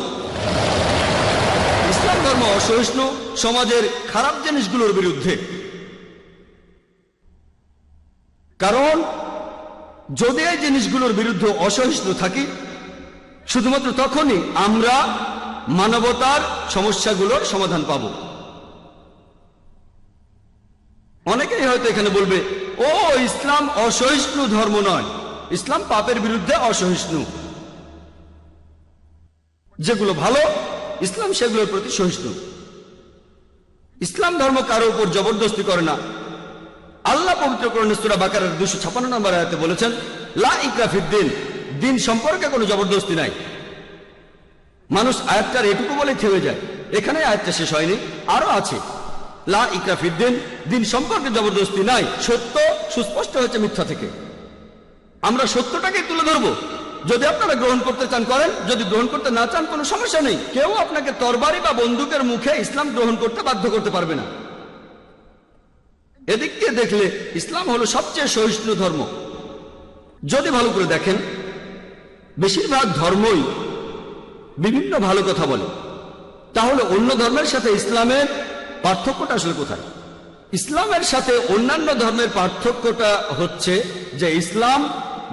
ইসলাম ধর্ম অসহিষ্ণু সমাজের খারাপ জিনিসগুলোর বিরুদ্ধে। কারণ যদি এই জিনিসগুলোর বিরুদ্ধে অসহিষ্ণু থাকি, শুধুমাত্র তখনই আমরা মানবতার সমস্যাগুলোর সমাধান পাব। অনেকেই হয়তো এখানে বলবে, ও ইসলাম অসহিষ্ণু ধর্ম নয়, ইসলাম পাপের বিরুদ্ধে অসহিষ্ণু। যেগুলো ভালো ইসলাম সেগুলোর প্রতি সহিষ্ণু। ইসলাম ধর্ম কারো উপর জবরদস্তি করে না। আল্লাহ পবিত্র কোরআনে সূরা বাকারার 256 নম্বর আয়াতে বলেছেন, লা ইকরাহা ফিদ্দিন, দিন সম্পর্কে কোনো জবরদস্তি নাই। মানুষ আয়াতটার এটুকু বলে থেমে যায়, এখানে আয়াতটা শেষ হয়নি, আরো আছে। লা ইকরাহা ফিদ্দিন, দিন সম্পর্কে জবরদস্তি নাই। সত্য সুস্পষ্ট হয়েছে মিথ্যা থেকে। আমরা সত্যটাকে তুলে ধরবো। যদি আপনারা গ্রহণ করতে চান করেন, যদি গ্রহণ করতে না চান কোনো সমস্যা নেই। কেউ আপনাকে তরবারি বা বন্দুকের মুখে ইসলাম গ্রহণ করতে বাধ্য করতে পারবে না। এদিক দিয়ে দেখলে ইসলাম হলো সবচেয়ে সহিষ্ণু ধর্ম। যদি ভালো করে দেখেন, বেশিরভাগ ধর্মই বিভিন্ন ভালো কথা বলে। তাহলে অন্য ধর্মের সাথে ইসলামের পার্থক্যটা আসলে কোথায়? ইসলামের সাথে অন্যান্য ধর্মের পার্থক্যটা হচ্ছে যে ইসলাম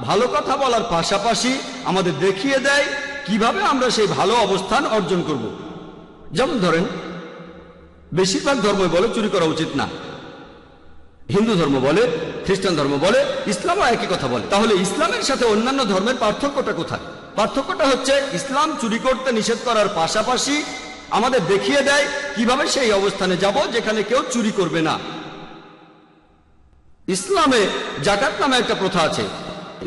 ভালো কথা বলার পাশাপাশি আমাদের দেখিয়ে দেয় কিভাবে আমরা সেই ভালো অবস্থান অর্জন করব। যেমন ধরেন, বেশিরভাগ ধর্মই বলে চুরি করা উচিত না। হিন্দু ধর্ম বলে, খ্রিস্টান ধর্ম বলে, ইসলামও একই কথা বলে। তাহলে ইসলামের সাথে অন্যান্য ধর্মের পার্থক্যটা কোথায়? পার্থক্যটা হচ্ছে ইসলাম চুরি করতে নিষেধ করার পাশাপাশি আমাদের দেখিয়ে দেয় কিভাবে সেই অবস্থানে যাব যেখানে কেউ চুরি করবে না। ইসলামে জাকাত নামে একটা প্রথা আছে।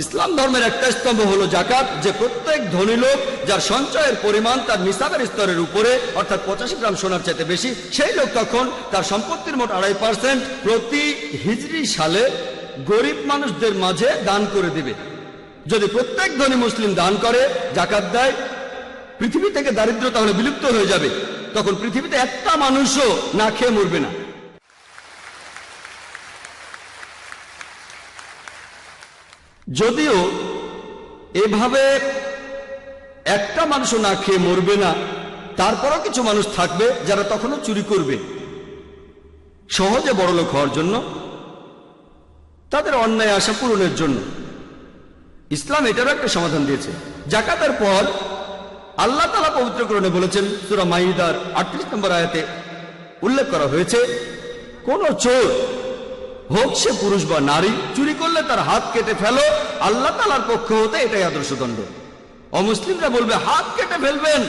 ইসলাম ধর্মের একটা স্তম্ভ হলো জাকাত, যে প্রত্যেক ধনী লোক যার সঞ্চয়ের পরিমাণ তার নিসাবের স্তরের উপরে, অর্থাৎ 85 গ্রাম সোনার চাইতে বেশি, সেই লোক তখন তার সম্পত্তির মোট 2.5% প্রতি হিজরি সালে গরিব মানুষদের মাঝে দান করে দিবে। যদি প্রত্যেক ধনী মুসলিম দান করে, জাকাত দেয়, পৃথিবী থেকে দারিদ্র্য তাহলে বিলুপ্ত হয়ে যাবে। তখন পৃথিবীতে একটা মানুষও না খেয়ে মরবে না। যদিও এভাবে একটা মানুষও না খেয়ে মরবে না, তারপরও কিছু মানুষ থাকবে যারা তখনও চুরি করবে, সহজে বড়লোক হওয়ার জন্য, তাদের অন্যায় আশা পূরণের জন্য। ইসলাম এটারও একটা সমাধান দিয়েছে। জাকাতের পর আল্লাহ তাআলা পবিত্র কোরআনে বলেছেন, সূরা মাইদার 38 নম্বর আয়াতে উল্লেখ করা হয়েছে, কোন চোর হোক সে পুরুষ বা নারী, চুরি করলে তার হাত কেটে ফেলো। আল্লাহ তাআলার পক্ষ হতে এটাই আদর্শ দণ্ড। অমুসলিমরা বলবে হাত কেটে ফেলবেন।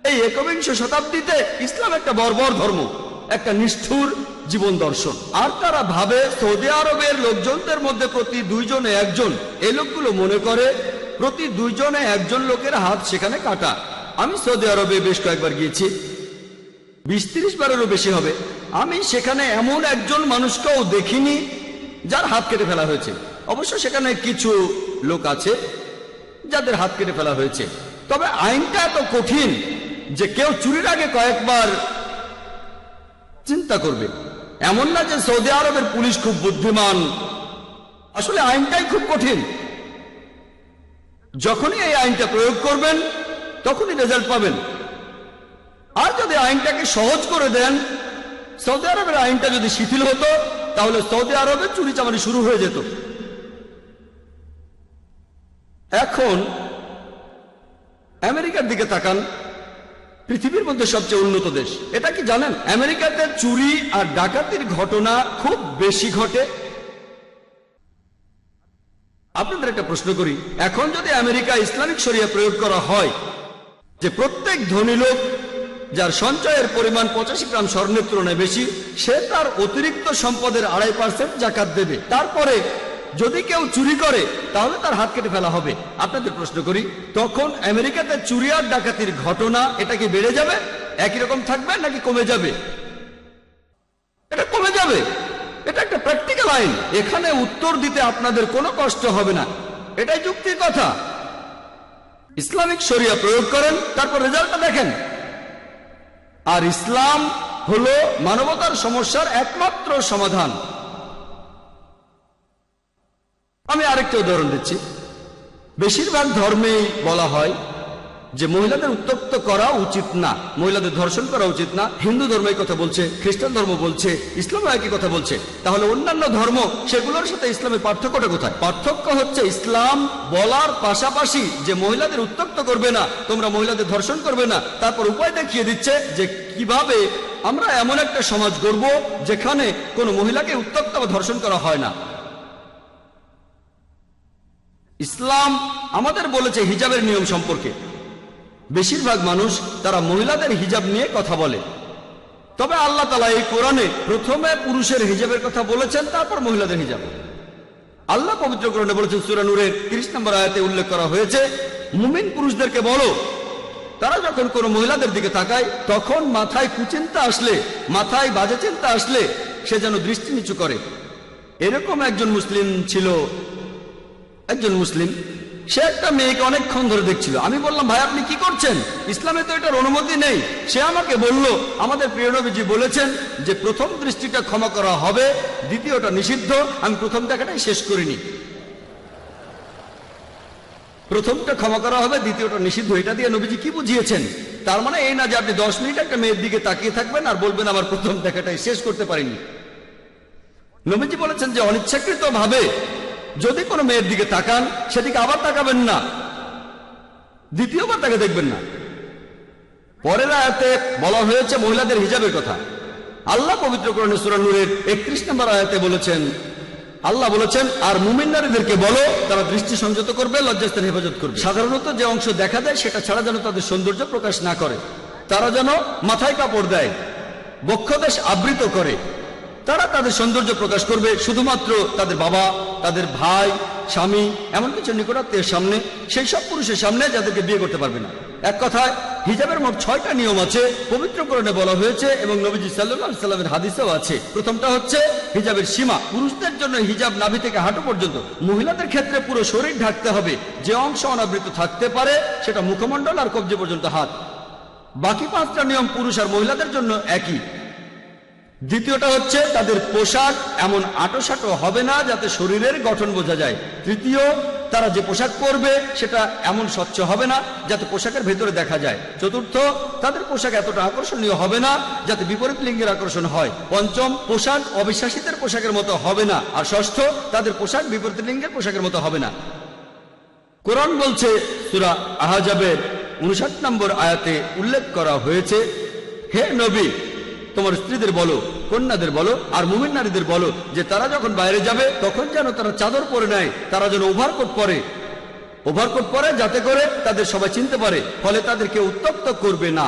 এই একবিংশ শতাব্দীতে ইসলাম একটা বর্বর ধর্ম, একটা নিষ্ঠুর জীবন দর্শন। আর তারা ভাবে সৌদি আরবের লোকজনদের মধ্যে প্রতি 2 জনে 1 জন, এই লোকগুলো মনে করে প্রতি 2 জনে 1 জন লোকের হাত সেখানে কাটা। আমি সৌদি আরবে বেশ কয়েকবার গিয়েছি, 20-30 বারেরও বেশি হবে। আমি সেখানে এমন একজন মানুষকেও দেখিনি যার হাত কেটে ফেলা হয়েছে। অবশ্য সেখানে কিছু লোক আছে যাদের হাত কেটে ফেলা হয়েছে, তবে আইনটা এত কঠিন যে কেউ চুরির আগে কয়েকবার চিন্তা করবে। এমন না যে সৌদি আরবের পুলিশ খুব বুদ্ধিমান, আসলে আইনটাই খুব কঠিন। যখনই এই আইনটা প্রয়োগ করবেন তখনই রেজাল্ট পাবেন। আর যদি আইনটাকে সহজ করে দেন, সৌদি আরবের আইনটা যদি শিথিল হতো, তাহলে সৌদি আরবে চুরি চামারি শুরু হয়ে যেত। এখন আমেরিকার দিকে তাকান, পৃথিবীর মধ্যে সবচেয়ে উন্নত দেশ। এটা কি জানেন, আমেরিকাতে চুরি আর ডাকাতির ঘটনা খুব বেশি ঘটে। আপনাদের একটা প্রশ্ন করি, এখন যদি আমেরিকা ইসলামিক শরিয়া প্রয়োগ করা হয় যে প্রত্যেক ধনী লোক যার সঞ্চয়ের পরিমাণ 85 গ্রাম স্বর্ণের তুলনায় বেশি, সে তার অতিরিক্ত সম্পদের 2.5% জাকাত দেবে। তারপরে যদি কেউ চুরি করে তাহলে তার হাত কেটে ফেলা হবে। আপনাদের প্রশ্ন করি, তখন আমেরিকাতে চুরি আর ডাকাতির ঘটনা এটা কি বেড়ে যাবে, একই রকম থাকবে, নাকি কমে যাবে? এটা কমে যাবে। এটা একটা প্র্যাকটিক্যাল আইন, এখানে উত্তর দিতে আপনাদের কোনো কষ্ট হবে না, এটাই যুক্তির কথা। ইসলামিক শরিয়া প্রয়োগ করেন, তারপর রেজাল্টটা দেখেন। আর ইসলাম হলো মানবতার সমস্যার একমাত্র সমাধান। আমি আরেকটা উদাহরণ দিচ্ছি। বেশিরভাগ ধর্মেই বলা হয় যে মহিলাদের উত্তক্ত করা উচিত না, মহিলাদের ধর্ষণ করা উচিত না। হিন্দু ধর্ম এই কথা বলছে, খ্রিস্টান ধর্ম বলছে, ইসলাম একই কথা বলছে। তাহলে অন্যান্য ধর্ম, সেগুলোর সাথে ইসলামের পার্থক্যটা কোথায়? পার্থক্য হচ্ছে ইসলাম বলার পাশাপাশি যে মহিলাদের উত্তক্ত করবে না, তোমরা মহিলাদের ধর্ষণ করবে না, তারপর উপায় দেখিয়ে দিচ্ছে যে কিভাবে আমরা এমন একটা সমাজ গড়ব যেখানে কোনো মহিলাকে উত্তক্ত বা ধর্ষণ করা হয় না। ইসলাম আমাদের বলেছে হিজাবের নিয়ম সম্পর্কে। বেশিরভাগ মানুষ তারা মহিলাদের হিজাব নিয়ে কথা বলে, তবে আল্লাহ তাআলা এই কোরআনে প্রথমে পুরুষের হিজাবের কথা বলেছেন, তারপর মহিলাদের হিজাব। আল্লাহ পবিত্র কোরআনে বলেছেন, সূরা নূরের 30 নম্বর আয়াতে উল্লেখ করা হয়েছে, মুমিন পুরুষদেরকে বলো তারা যখন কোনো মহিলাদের দিকে তাকায় তখন মাথায় কুচিন্তা আসলে, মাথায় বাজে চিন্তা আসলে সে যেন দৃষ্টি নিচু করে। এরকম একজন মুসলিম ছিল, একজন মুসলিম, সে একটা মেয়েকে অনেকক্ষণ ধরে দেখছিল। আমি বললাম, ভাই আপনি কি করছেন? ইসলামে তো এটার অনুমতি নেই। সে আমাকে বলল, আমাদের প্রিয় নবীজি বলেছেন যে প্রথম দৃষ্টিটা ক্ষমা করা হবে, দ্বিতীয়টা নিষিদ্ধ। আমি প্রথম দেখাটাই শেষ করিনি। প্রথমটা ক্ষমা করা হবে, দ্বিতীয়টা নিষিদ্ধ, এটা দিয়ে নবীজি কি বুঝিয়েছেন? তার মানে এই না যে আপনি 10 মিনিট একটা মেয়ের দিকে তাকিয়ে থাকবেন আর বলবেন আমার প্রথম দেখাটাই শেষ করতে পারিনি। নবীজি বলেছেন যে অনিচ্ছাকৃত ভাবে যদি কোনো মেয়ের দিকে তাকান, সেদিকে আবার তাকাবেন না, দ্বিতীয়বার তাকে দেখবেন না। পরের আয়াতে বলা হয়েছে মহিলাদের হিজাবের কথা। আল্লাহ পবিত্র কোরআনে সূরা নূরের 31 নম্বর আয়াতে বলেছেন, আল্লাহ বলেছেন, আর মুমিন নারীদেরকে বলো তারা দৃষ্টি সংযত করবে, লজ্জাস্থান হেফাজত করবে। সাধারণত যে অংশ দেখা দেয় সেটা ছাড়া যেন তাদের সৌন্দর্য প্রকাশ না করে। তারা যেন মাথায় কাপড় দেয়, বক্ষদেশ আবৃত করে। তারা তাদের সৌন্দর্য প্রকাশ করবে শুধুমাত্র তাদের বাবা, তাদের ভাই, স্বামী, এমন কিছু নিকটাত্মীয়ের সামনে, সেই সব পুরুষের সামনে যাদেরকে বিয়ে করতে পারবে না। এক কথায় হিজাবের মোট 6টা নিয়ম আছে, পবিত্র কোরআনে বলা হয়েছে এবং নবীজি সাল্লাল্লাহু আলাইহি সাল্লামের হাদিসেও আছে। প্রথমটা হচ্ছে হিজাবের সীমা। পুরুষদের জন্য হিজাব নাভি থেকে হাঁটু পর্যন্ত, মহিলাদের ক্ষেত্রে পুরো শরীর ঢাকতে হবে। যে অংশ অনাবৃত থাকতে পারে সেটা মুখমণ্ডল আর কবজি পর্যন্ত হাত। বাকি 5টা নিয়ম পুরুষ আর মহিলাদের জন্য একই। দ্বিতীয়টা হচ্ছে তাদের পোশাক এমন আঁটোসাঁটো হবে না যাতে শরীরের গঠন বোঝা যায়। তৃতীয়, তারা যে পোশাক পরবে সেটা এমন স্বচ্ছ হবে না যাতে পোশাকের ভেতরে দেখা যায়। চতুর্থ, তাদের পোশাক এতটা আকর্ষণীয় হবে না যাতে বিপরীত লিঙ্গের আকর্ষণ হয়। পঞ্চম, পোশাক অবিশ্বাসীদের পোশাকের মতো হবে না। আর ষষ্ঠ, তাদের পোশাক বিপরীত লিঙ্গের পোশাকের মতো হবে না। কোরআন বলছে, সূরা আহজাবের 59 নম্বর আয়াতে উল্লেখ করা হয়েছে, হে নবী, তোমার স্ত্রীদের বলো, কন্যাদের বলো আর মুমিন নারীদের বলো যে তারা যখন বাইরে যাবে তখন যেন তারা চাদর পরে নেয়, তারা যেন ওভারকোট পরে যাতে করে তাদের সবাই চিনতে পারে, ফলে তাদেরকে উত্তক্ত করবে না।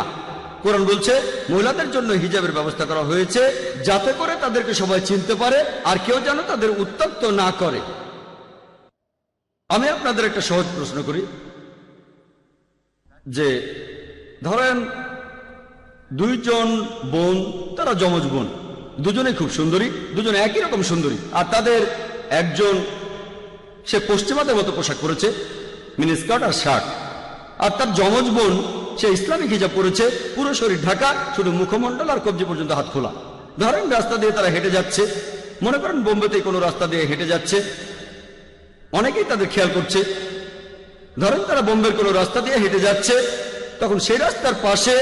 কোরআন বলছে মহিলাদের জন্য হিজাবের ব্যবস্থা করা হয়েছে যাতে করে তাদেরকে সবাই চিনতে পারে আর কেউ যেন তাদের উত্তক্ত না করে। আমি আপনাদের একটা সহজ প্রশ্ন করি, যে ধরেন 2 জন বোন, তারা যমজ বোন, দুজনেই খুব সুন্দরী, দুজনে একই রকম সুন্দরী, আর তাদের একজন সে পশ্চিমাদের মতো পোশাক পরেছে, মিনিস্কার্ট আর শার্ট, আর তার যমজ বোন সে ইসলামিক হিজাব পরেছে, পুরো শরীর ঢাকা, শুধু মুখমণ্ডল আর কবজি পর্যন্ত হাত খোলা। ধরেন রাস্তা দিয়ে তারা হেঁটে যাচ্ছে, মনে করেন বোম্বেতে কোনো রাস্তা দিয়ে হেঁটে যাচ্ছে, অনেকেই তাদের খেয়াল করছে। ধরেন তারা বোম্বের কোনো রাস্তা দিয়ে হেঁটে যাচ্ছে, তখন সেই রাস্তার পাশে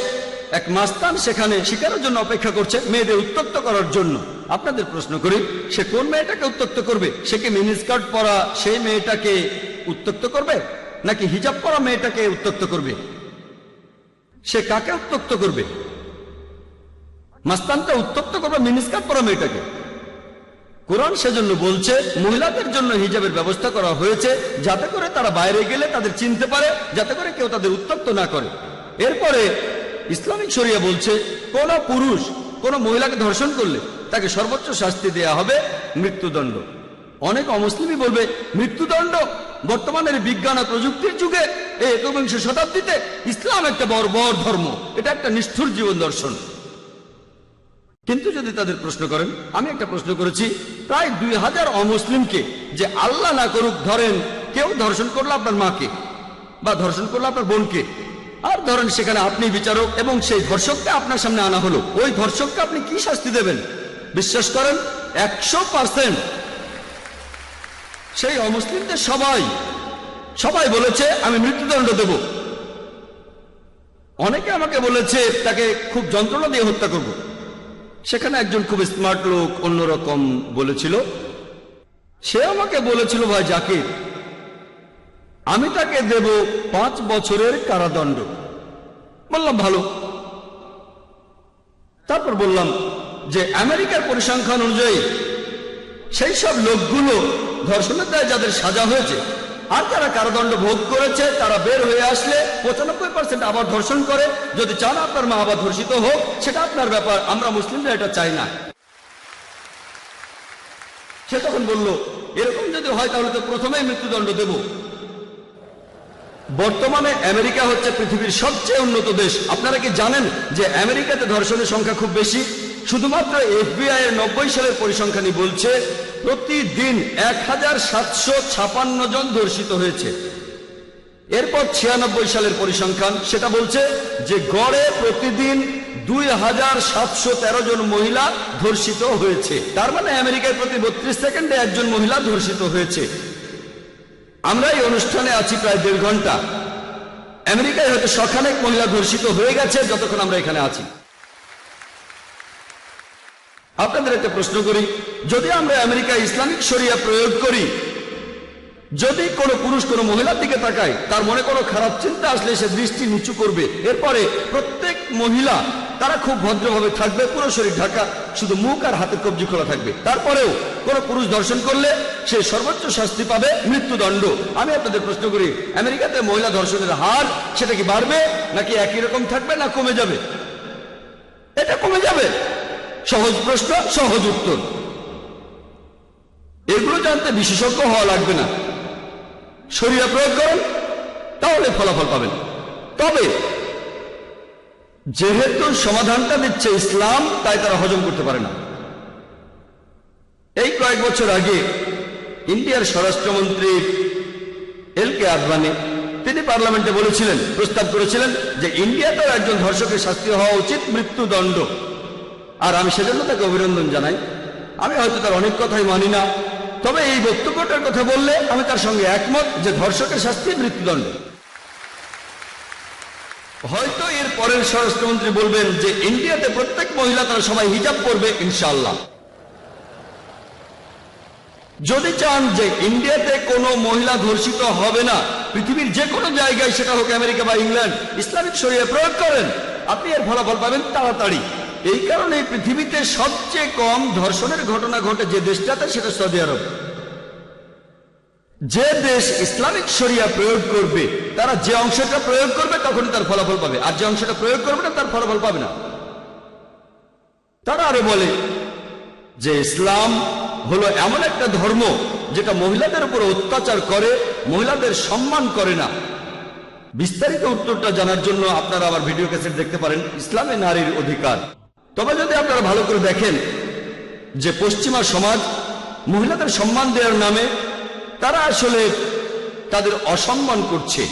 এক মাস্তান সেখানে শিকারের জন্য অপেক্ষা করছে, মেয়েদের উত্তক্ত করার জন্য। আপনাদের প্রশ্ন করি, সে কোন মেয়েটাকে উত্তক্ত করবে? সে কি মিনিস্কার্ট পরা সেই মেয়েটাকে উত্তক্ত করবে, নাকি হিজাব পরা মেয়েটাকে উত্তক্ত করবে? সে কাকে উত্তক্ত করবে? মাস্তানটা উত্তক্ত করবে মিনিস্কার্ট পরা মেয়েটাকে। কোরআন সেজন্য বলছে মহিলাদের জন্য হিজাবের ব্যবস্থা করা হয়েছে যাতে করে তারা বাইরে গেলে তাদের চিনতে পারে, যাতে করে কেউ তাদের উত্তক্ত না করে। এরপরে ইসলামিক শরিয়া বলছে কোন পুরুষ কোন মহিলাকে ধর্ষণ করলে তাকে সর্বোচ্চ শাস্তি দেয়া হবে মৃত্যুদণ্ড। অনেক অমুসলিমই বলবে মৃত্যুদণ্ড? বর্তমানের বিজ্ঞান ও প্রযুক্তির যুগে, এই 21 শতাব্দীতে ইসলাম একটা বর্বর ধর্ম, এটা একটা নিষ্ঠুর জীবন দর্শন। কিন্তু যদি তাদের প্রশ্ন করেন, আমি একটা প্রশ্ন করেছি প্রায় 2000 অমুসলিমকে, যে আল্লাহ না করুক ধরেন কেউ ধর্ষণ করলো আপনার মাকে বা ধর্ষণ করলো আপনার বোনকে, আর ধরেন সেখানে আপনি বিচারক এবং সেই ধর্ষককে আপনার সামনে আনা হলো, ওই ধর্ষককে আপনি কি শাস্তি দেবেন? বিশ্বাস করেন 100% সেই অমুসলিমদের সবাই বলেছে আমি মৃত্যুদণ্ড দেব। অনেকে আমাকে বলেছে তাকে খুব যন্ত্রণা দিয়ে হত্যা করব। সেখানে একজন খুব স্মার্ট লোক অন্যরকম বলেছিল। সে আমাকে বলেছিল, ভাই জাকির, আমি তাকে দেব 5 বছরের কারাদণ্ড। বললাম ভালো। তারপর বললাম যে আমেরিকার পরিসংখ্যান অনুযায়ী সেই সব লোকগুলো ধর্ষণের দায়ে যাদের সাজা হয়েছে আর যারা কারাদণ্ড ভোগ করেছে তারা বের হয়ে আসলে 95% আবার ধর্ষণ করে। যদি চান আপনার মা আবার ধর্ষিত হোক, সেটা আপনার ব্যাপার, আমরা মুসলিমরা এটা চাই না। সে তখন বলল, এরকম যদি হয় তাহলে তো প্রথমেই মৃত্যুদণ্ড দেব। বর্তমানে আমেরিকা হচ্ছে পৃথিবীর সবচেয়ে উন্নত দেশ। আপনারা কি জানেন যে আমেরিকাতে ধর্ষণের সংখ্যা খুব বেশি? শুধুমাত্র FBI এর 90 সালের পরিসংখ্যানই বলছে প্রতিদিন 1756 জন ধর্ষিত হয়েছে। এরপর 96 সালের পরিসংখ্যান, সেটা বলছে যে গড়ে প্রতিদিন 2713 জন মহিলা ধর্ষিত হয়েছে। তার মানে আমেরিকায় প্রতি 32 সেকেন্ডে একজন মহিলা ধর্ষিত হয়েছে। আমরা এই অনুষ্ঠানে আছি প্রায় 1.5 ঘন্টা। আমেরিকায় হয়তো শখানেক মহিলা ধর্ষিত হয়ে গেছে যতক্ষণ আমরা এখানে আছি। আপনাদের একটা প্রশ্ন করি, যদি আমরা আমেরিকায় ইসলামিক শরিয়া প্রয়োগ করি, যদি কোনো পুরুষ কোনো মহিলার দিকে তাকায়, তার মনে কোনো খারাপ চিন্তা আসলে সে দৃষ্টি নিচু করবে। এরপরে প্রত্যেক মহিলা তারা খুব ভদ্রভাবে থাকবে, পুরো শরীর ঢাকা, শুধু মুখ আর হাতের কবজি খোলা থাকবে। তারপরেও কোনো পুরুষ ধর্ষণ করলে সে সর্বোচ্চ শাস্তি পাবে, মৃত্যুদণ্ড। আমি আপনাদের প্রশ্ন করি, আমেরিকাতে মহিলা ধর্ষণের হার সেটা কি বাড়বে নাকি একই রকম থাকবে না কমে যাবে? এটা কমে যাবে। সহজ প্রশ্ন, সহজ উত্তর। এগুলো জানতে বিশেষজ্ঞ হওয়া লাগবে না। শরিয়া প্রয়োগ করেন, তাহলে ফলাফল পাবেন। তবে যেহেতু সমাধানটা দিচ্ছে ইসলাম, তাই তারা হজম করতে পারে না। এই কয়েক বছর আগে ইন্ডিয়ার স্বরাষ্ট্রমন্ত্রী LK আদবানি তিনি পার্লামেন্টে বলেছিলেন, প্রস্তাব করেছিলেন যে ইন্ডিয়াতেও একজন ধর্ষকের শাস্তি হওয়া উচিত, মৃত্যুদণ্ড। আর আমি সেজন্য তাকে অভিনন্দন জানাই। আমি হয়তো তার অনেক কথাই মানি না, তবে এই বক্তব্যটার কথা বললে আমি তার সঙ্গে একমত যে ধর্ষকের শাস্তি মৃত্যুদণ্ড। হয়তো এর পরের স্বরাষ্ট্রমন্ত্রী বলবেন যে ইন্ডিয়াতে প্রত্যেক মহিলা তারা সবাই হিজাব পরবে, ইনশাআল্লাহ। যদি চান যে ইন্ডিয়াতে কোনো মহিলা ধর্ষিত হবে না, পৃথিবীর যে কোনো জায়গায়, সেটা হোক আমেরিকা বা ইংল্যান্ড, ইসলামিক শরিয়া প্রয়োগ করেন, আপনি এর ফলাফল পাবেন তাড়াতাড়ি। এই কারণে পৃথিবীতে সবচেয়ে কম ধর্ষণের ঘটনা ঘটে যে দেশটাতে, সেটা সৌদি আরব। যে দেশ ইসলামিক শরিয়া প্রয়োগ করবে, তারা যে অংশটা প্রয়োগ করবে তখনই তার ফলাফল পাবে, আর যে অংশটা প্রয়োগ করবে না তার ফলাফল পাবে না। তারা আরো বলে যে ইসলাম হলো এমন একটা ধর্ম যেটা মহিলাদের উপর অত্যাচার করে, মহিলাদের সম্মান করে না। বিস্তারিত উত্তরটা জানার জন্য আপনারা আমার ভিডিও ক্যাসেট দেখতে পারেন, ইসলামে নারীর অধিকার। তবে যদি আপনারা ভালো করে দেখেন যে পশ্চিমা সমাজ মহিলাদের সম্মান দেওয়ার নামে তারা আসলে তাদের অসম্মান করছে।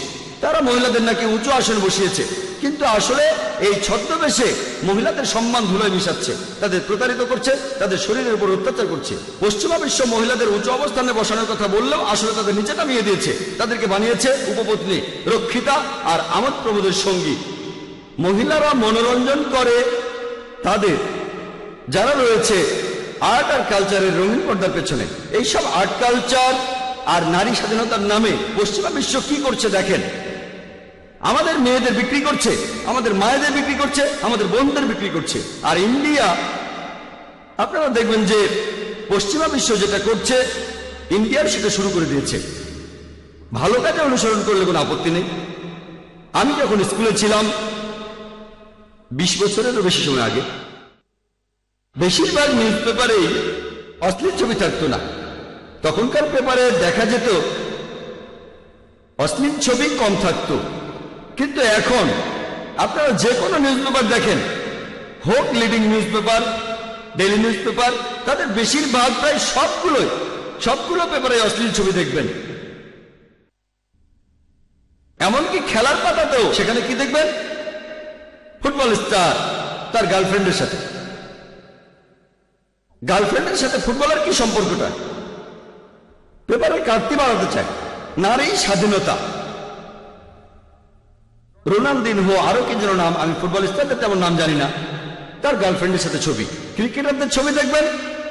তারা মহিলাদের নাকি উঁচু আসন বসিয়েছে, কিন্তু আসলে এই ছদ্মবেশে মহিলাদের সম্মান ধুলোয় মিশাচ্ছে, তাদের প্রতারিত করছে, তাদের শরীরের উপর অত্যাচার করছে। পশ্চিমা বিশ্ব মহিলাদের উঁচু অবস্থানে বসানোর কথা বললেও আসলে তাদের নিচে নামিয়ে দিয়েছে, তাদেরকে বানিয়েছে উপপত্নী, রক্ষিতা আর আমোদ প্রমোদের সঙ্গী। মহিলারা মনোরঞ্জন করে তাদের যারা রয়েছে আর্ট আর কালচারের রঙিন পর্দার পেছনে। এইসব আর্ট কালচার আর নারী স্বাধীনতার নামে পশ্চিমা বিশ্ব কি করছে দেখেন। আমাদের মেয়েদের বিক্রি করছে, আমাদের মায়েদের বিক্রি করছে, আমাদের বোনদের বিক্রি করছে। আর ইন্ডিয়া, আপনারা দেখবেন যে পশ্চিমা বিশ্ব যেটা করছে, ইন্ডিয়ার সেটা শুরু করে দিয়েছে। ভালো কাজে অনুসরণ করলে কোনো আপত্তি নেই। আমি যখন স্কুলে ছিলাম 20 বছরেরও বেশি সময় আগে, বেশিরভাগ নিউজ পেপারেই অশ্লীল ছবি থাকতো না। তখনকার পেপারে দেখা যেত অশ্লীল ছবি কম থাকতো, কিন্তু এখন আপনারা যে কোনো নিউজ পেপার দেখেন, হোক leading news paper daily news paper, তাদের বেশিরভাগ প্রায় সবগুলো পেপারে অশ্লীল ছবি দেখবেন। এমনকি খেলার পাতাতেও সেখানে কি দেখবেন? ফুটবল স্টার তার গার্লফ্রেন্ডের সাথে ফুটবলের কি সম্পর্কটা? পেপারের কাটতি বাড়াতে চায়। নারী স্বাধীনতা, রোনালদিনহো, আরো কি যেন নাম, আমি ফুটবল স্টারদের তেমন নাম জানি না, তার গার্লফ্রেন্ডের সাথে ছবি। ক্রিকেটারদের ছবি দেখবেন,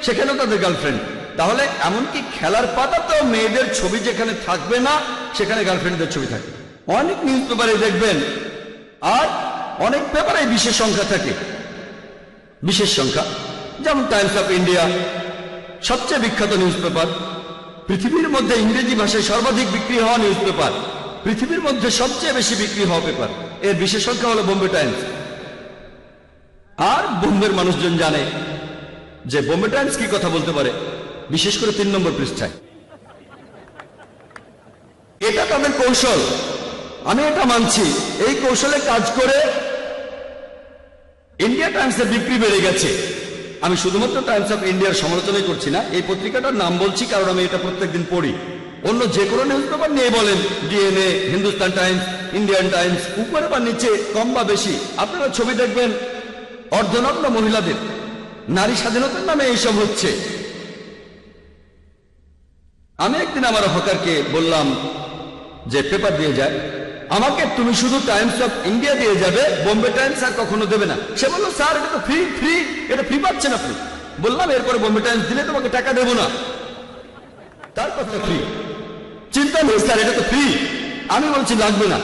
সেখানেও তাদের গার্লফ্রেন্ড। তাহলে এমনকি খেলার পাতাতেও মেয়েদের ছবি যেখানে থাকবে না, সেখানে গার্লফ্রেন্ডদের ছবি থাকে। অনেক নিউজ পেপারে দেখবেন, আর অনেক পেপারে বিশেষ সংখ্যা থাকে। বিশেষ সংখ্যা যেমন টাইমস অফ ইন্ডিয়া, সবচেয়ে বিখ্যাত নিউজ পেপার, পৃথিবীর মধ্যে ইংরেজি ভাষায় সর্বাধিক বিক্রি হওয়া নিউজ পেপার, পৃথিবীর মধ্যে সবচেয়ে বেশি বিক্রি হওয়া পেপার, এর বিশেষ সংখ্যা হলো বোম্বে টাইমস। আর বোম্বের মানুষজন জানে যে বোম্বে টাইমস কি কথা বলতে পারে, বিশেষ করে 3 নম্বর পৃষ্ঠায়। এটা তাদের কৌশল, আমি এটা মানছি। এই কৌশলে কাজ করে ইন্ডিয়া টাইমসের বিক্রি বেড়ে গেছে। আমি শুধুমাত্র টাইমস অফ ইন্ডিয়ার সমালোচনাই করছি না, এই পত্রিকাটার নাম বলছি কারণ আমি এটা প্রত্যেকদিন পড়ি। অন্য যে কোনো নিউজ পেপার নিয়ে বলেন, DNA, Hindustan Times, Indian Times, উপরে বা নিচে কম বা বেশি আপনারা ছবি দেখবেন অর্ধনগ্ন মহিলাদের। নারী স্বাধীনতার নামে এইসব হচ্ছে। আমি একদিন আমার হকারকে বললাম যে পেপার দিয়ে যায়, আমাকে তুমি শুধু টাইমস অফ ইন্ডিয়া দিয়ে যাবে, বোম্বে টাইমস আর কখনো দেবে না। সে বলল, স্যার এটা তো ফ্রি, এটা ফ্রি পাচ্ছেন আপনি। বললাম, এরপরে বোম্বে টাইমস দিলে তোমাকে টাকা দেবো না। তার কথা ফ্রি, চিন্তা নেই স্যার, এটা তো ফ্রি। আমি বলছি লাগবে না,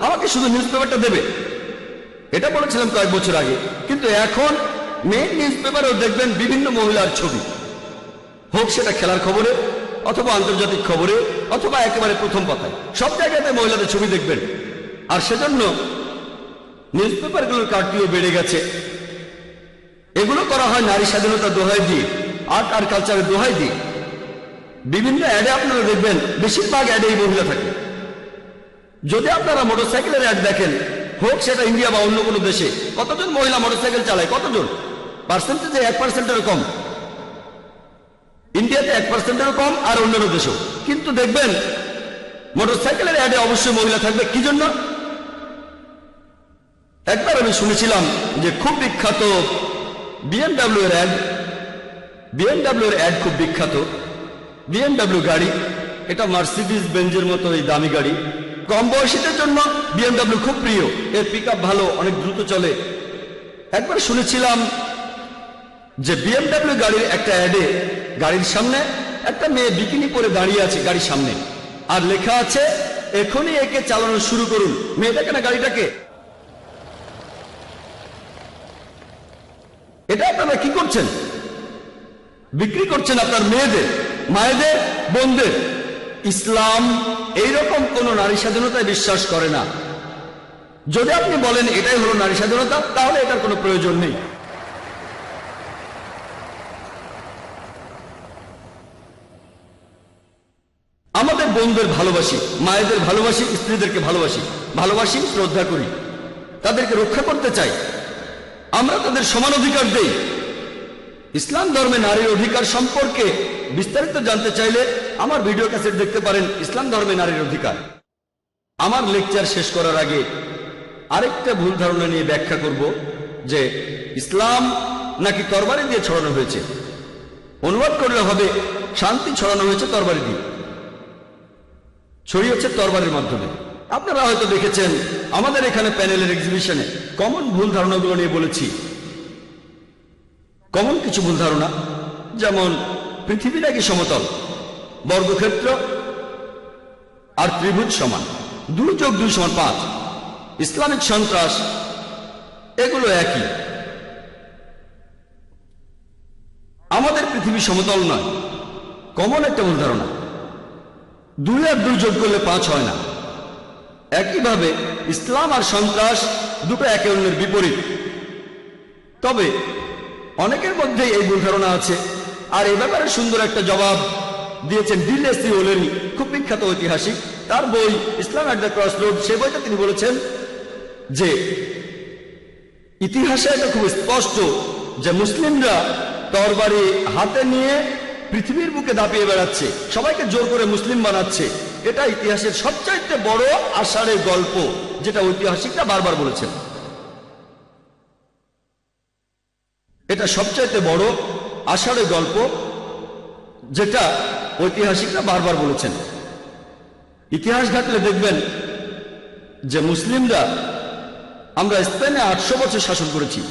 আমাকে শুধু নিউজ পেপারটা দেবে। এটা বলেছিলাম কয়েক বছর আগে। কিন্তু এখন মেইন নিউজ পেপারেও দেখবেন বিভিন্ন মহিলার ছবি, হোক সেটা খেলার খবরে অথবা আন্তর্জাতিক খবরে অথবা একেবারে প্রথম পাতায়, সব জায়গাতে মহিলাদের ছবি দেখবেন। আর সেজন্য নিউজ পেপারগুলোর কাটতিও বেড়ে গেছে। এগুলো করা হয় নারী স্বাধীনতার দোহাই দিয়ে, আর্ট আর কালচারের দোহাই দিয়ে। বিভিন্ন অ্যাডে আপনারা দেখবেন, বেশিরভাগ অ্যাডেই মহিলা থাকে। যদি আপনারা মোটরসাইকেলের অ্যাড দেখেন, হোক সেটা ইন্ডিয়া বা অন্য কোনো দেশে, কতজন মহিলা মোটরসাইকেল চালায়? কতজন? পার্সেন্টেজে 1%-এরও কম। ইন্ডিয়াতে 1%-এরও কম, আর অন্যান্য দেশেও। কিন্তু দেখবেন মোটরসাইকেলের অ্যাডে অবশ্যই মহিলা থাকবে। কি জন্য? একবার আমি শুনেছিলাম যে খুব বিখ্যাত BMW এর অ্যাড, BMW এর অ্যাড খুব বিখ্যাত। BMW গাড়ি, এটা মার্সিডিজ বেঞ্জের মতো এই দামি গাড়ি। কম বয়সীদের জন্য BMW খুব প্রিয়, এর পিকআপ ভালো, অনেক দ্রুত চলে। একবার শুনেছিলাম যে BMW গাড়ির একটা অ্যাডে গাড়ির সামনে একটা মেয়ে বিকিনি পরে দাঁড়িয়ে আছে গাড়ির সামনে, আর লেখা আছে, এখনই একে চালানো শুরু করুন। মেয়েটাকে না গাড়িটাকে। এটা আপনারা কি করছেন? বিক্রি করছেন আপনার মেয়েদের, মায়েদের, বোনদের। ইসলাম এইরকম কোন নারী স্বাধীনতায় বিশ্বাস করে না। যদি আপনি বলেন এটাই হলো নারী স্বাধীনতা, তাহলে এটার কোনো প্রয়োজন নেই। আমাদের বোনদের ভালোবাসি, মায়েদের ভালোবাসি, স্ত্রীদেরকে ভালোবাসি, শ্রদ্ধা করি, তাদেরকে রক্ষা করতে চাই। আমরা তাদের সমান অধিকার দেই। ইসলাম ধর্মে নারীর অধিকার সম্পর্কে বিস্তারিত জানতে চাইলে আমার ভিডিও ক্যাসেট দেখতে পারেন, ইসলাম ধর্মে নারীর অধিকার। আমার লেকচার শেষ করার আগে আরেকটা ভুল ধারণা নিয়ে ব্যাখ্যা করব যে ইসলাম নাকি তরবারি দিয়ে ছড়ানো হয়েছে। অনুবাদ করলে হবে, শান্তি ছড়ানো হয়েছে তরবারি দিয়ে, ছড়িয়েছে তরবারির মাধ্যমে। আপনারা হয়তো দেখেছেন আমাদের এখানে প্যানেলের এক্সিবিশনে কমন ভুল ধারণাগুলো নিয়ে বলেছি। কমন কিছু ভুল ধারণা, যেমন পৃথিবী নাকি সমতল, বর্গক্ষেত্র আর ত্রিভুজ সমান, 2 + 2 = 5, ইসলামিক সন্ত্রাস, এগুলো একই। আমাদের পৃথিবী সমতল নয়, কমন একটা ভুল ধারণা। 2 আর 2 যোগ করলে 5 হয় না। একইভাবে ইসলাম আর সন্ত্রাস দুটো একে অন্যের বিপরীত। তবে অনেকের মধ্যেই এই ভুল ধারণা আছে, আর এই ব্যাপারে সুন্দর একটা জবাব দিয়েছেন ডি লেসলি ওলেরি, খুব বিখ্যাত ঐতিহাসিক। তার বই ইসলাম এট দ্য ক্রসরোড, সে বইতে তিনি বলেছেন যে ইতিহাসে এটা খুব স্পষ্ট যে মুসলিমরা তরবারি হাতে নিয়ে পৃথিবীর বুকে দাপিয়ে বেড়াচ্ছে, সবাইকে জোর করে মুসলিম বানাচ্ছে। এটা ইতিহাসের সবচাইতে বড় আষাঢ়ের গল্প, যেটা ঐতিহাসিকরা বারবার বলেছেন। এটা সবচাইতে বড় আষাঢ়ের গল্প, যেটা ঐতিহাসিকরা বারবার বলেছেন। ইতিহাস ঘাটলে দেখবেন যে মুসলিমরা, আমরা স্পেনে 800 বছর শাসন করেছি,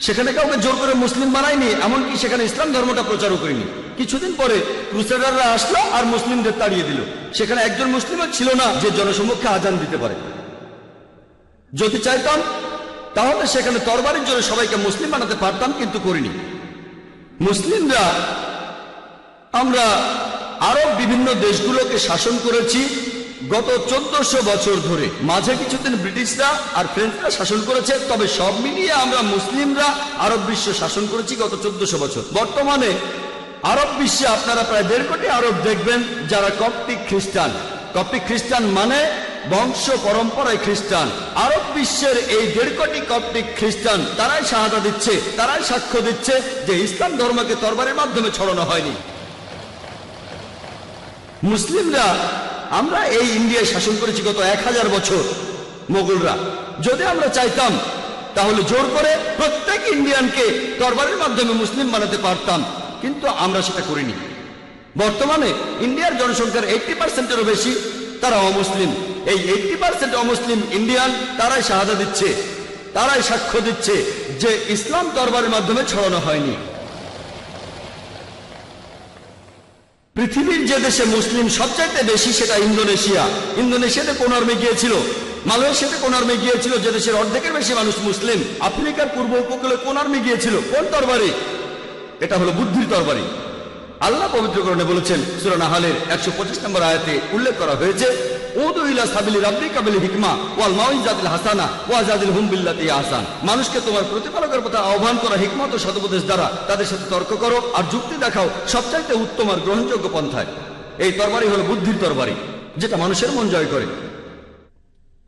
সেখানে কাউকে জোর করে মুসলিম বানায়নি, এমনকি সেখানে ইসলাম ধর্মটা প্রচারও করিনি। কিছুদিন পরে ক্রুসেডাররা আসলো আর মুসলিমদের তাড়িয়ে দিল। সেখানে একজন মুসলিমও ছিল না যে জনসমক্ষে আজান দিতে পারে। যদি চাইতাম তাহলে সেখানে তরবারির জন্য সবাইকে মুসলিম বানাতে পারতাম, কিন্তু করিনি। মুসলিমরা আমরা আরব বিভিন্ন দেশগুলোকে শাসন করেছি গত 1400 বছর ধরে। মাঝে কিছুদিন ব্রিটিশরা আর ফ্রেঞ্চরা শাসন করেছে, তবে সব মিলিয়ে আমরা মুসলিমরা আরব বিশ্ব শাসন করেছি গত 1400 বছর। বর্তমানে আরব বিশ্বে আপনারা প্রায় 1.5 কোটি আরব দেখবেন যারা কপ্টিক খ্রিস্টান। কপ্টিক খ্রিস্টান মানে বংশ পরম্পরায় খ্রিস্টান। আরব বিশ্বের এই 1.5 কোটি কপ্টিক খ্রিস্টান, তারাই শাহাদা দিচ্ছে, তারাই সাক্ষ্য দিচ্ছে যে ইসলাম ধর্মকে তরবারের মাধ্যমে ছড়ানো হয়নি। মুসলিমরা আমরা এই ইন্ডিয়ায় শাসন করেছি গত 1000 বছর মোগলরা। যদি আমরা চাইতাম তাহলে জোর করে প্রত্যেক ইন্ডিয়ানকে তরবারের মাধ্যমে মুসলিম বানাতে পারতাম, কিন্তু আমরা সেটা করিনি। বর্তমানে ইন্ডিয়ার জনসংখ্যার 80%-এরও বেশি তারা অমুসলিম। এই 80% অমুসলিম ইন্ডিয়ান তারাই শাহাদা দিচ্ছে, তারাই সাক্ষ্য দিচ্ছে যে ইসলাম তরবারের মাধ্যমে ছড়ানো হয়নি। পৃথিবীর যে দেশে মুসলিম সবচাইতে বেশি সেটা ইন্দোনেশিয়া। ইন্দোনেশিয়াতে কোন আর্মি গিয়েছিল? মালয়েশিয়াতে কোন আর্মি গিয়েছিল যে দেশের অর্ধেকের বেশি মানুষ মুসলিম? আফ্রিকার পূর্ব উপকূলে কোন আর্মি গিয়েছিল? কোন তরবারি? এটা হলো বুদ্ধির তরবারি। আল্লাহ পবিত্র কোরআনে বলেছেন, সূরা নাহলের 125 নম্বর আয়াতে উল্লেখ করা হয়েছে, উদু ইলা সাবিলি রাব্বিকা বিল হিকমা ওয়াল মাউইজাতিল হাসানা ওয়াজাদিলহুম বিল্লাতি আহসান। মানুষকে তোমার প্রতিপালকের পথে আহ্বান করা হিকমত ও সদুপদেশ দ্বারা তাদের সাথে তর্ক করো আর যুক্তি দেখাও সবচাইতে উত্তম আর গ্রহণযোগ্য পন্থায়। এই তরবারি হলো বুদ্ধির তরবারি, যেটা মানুষের মন জয় করে।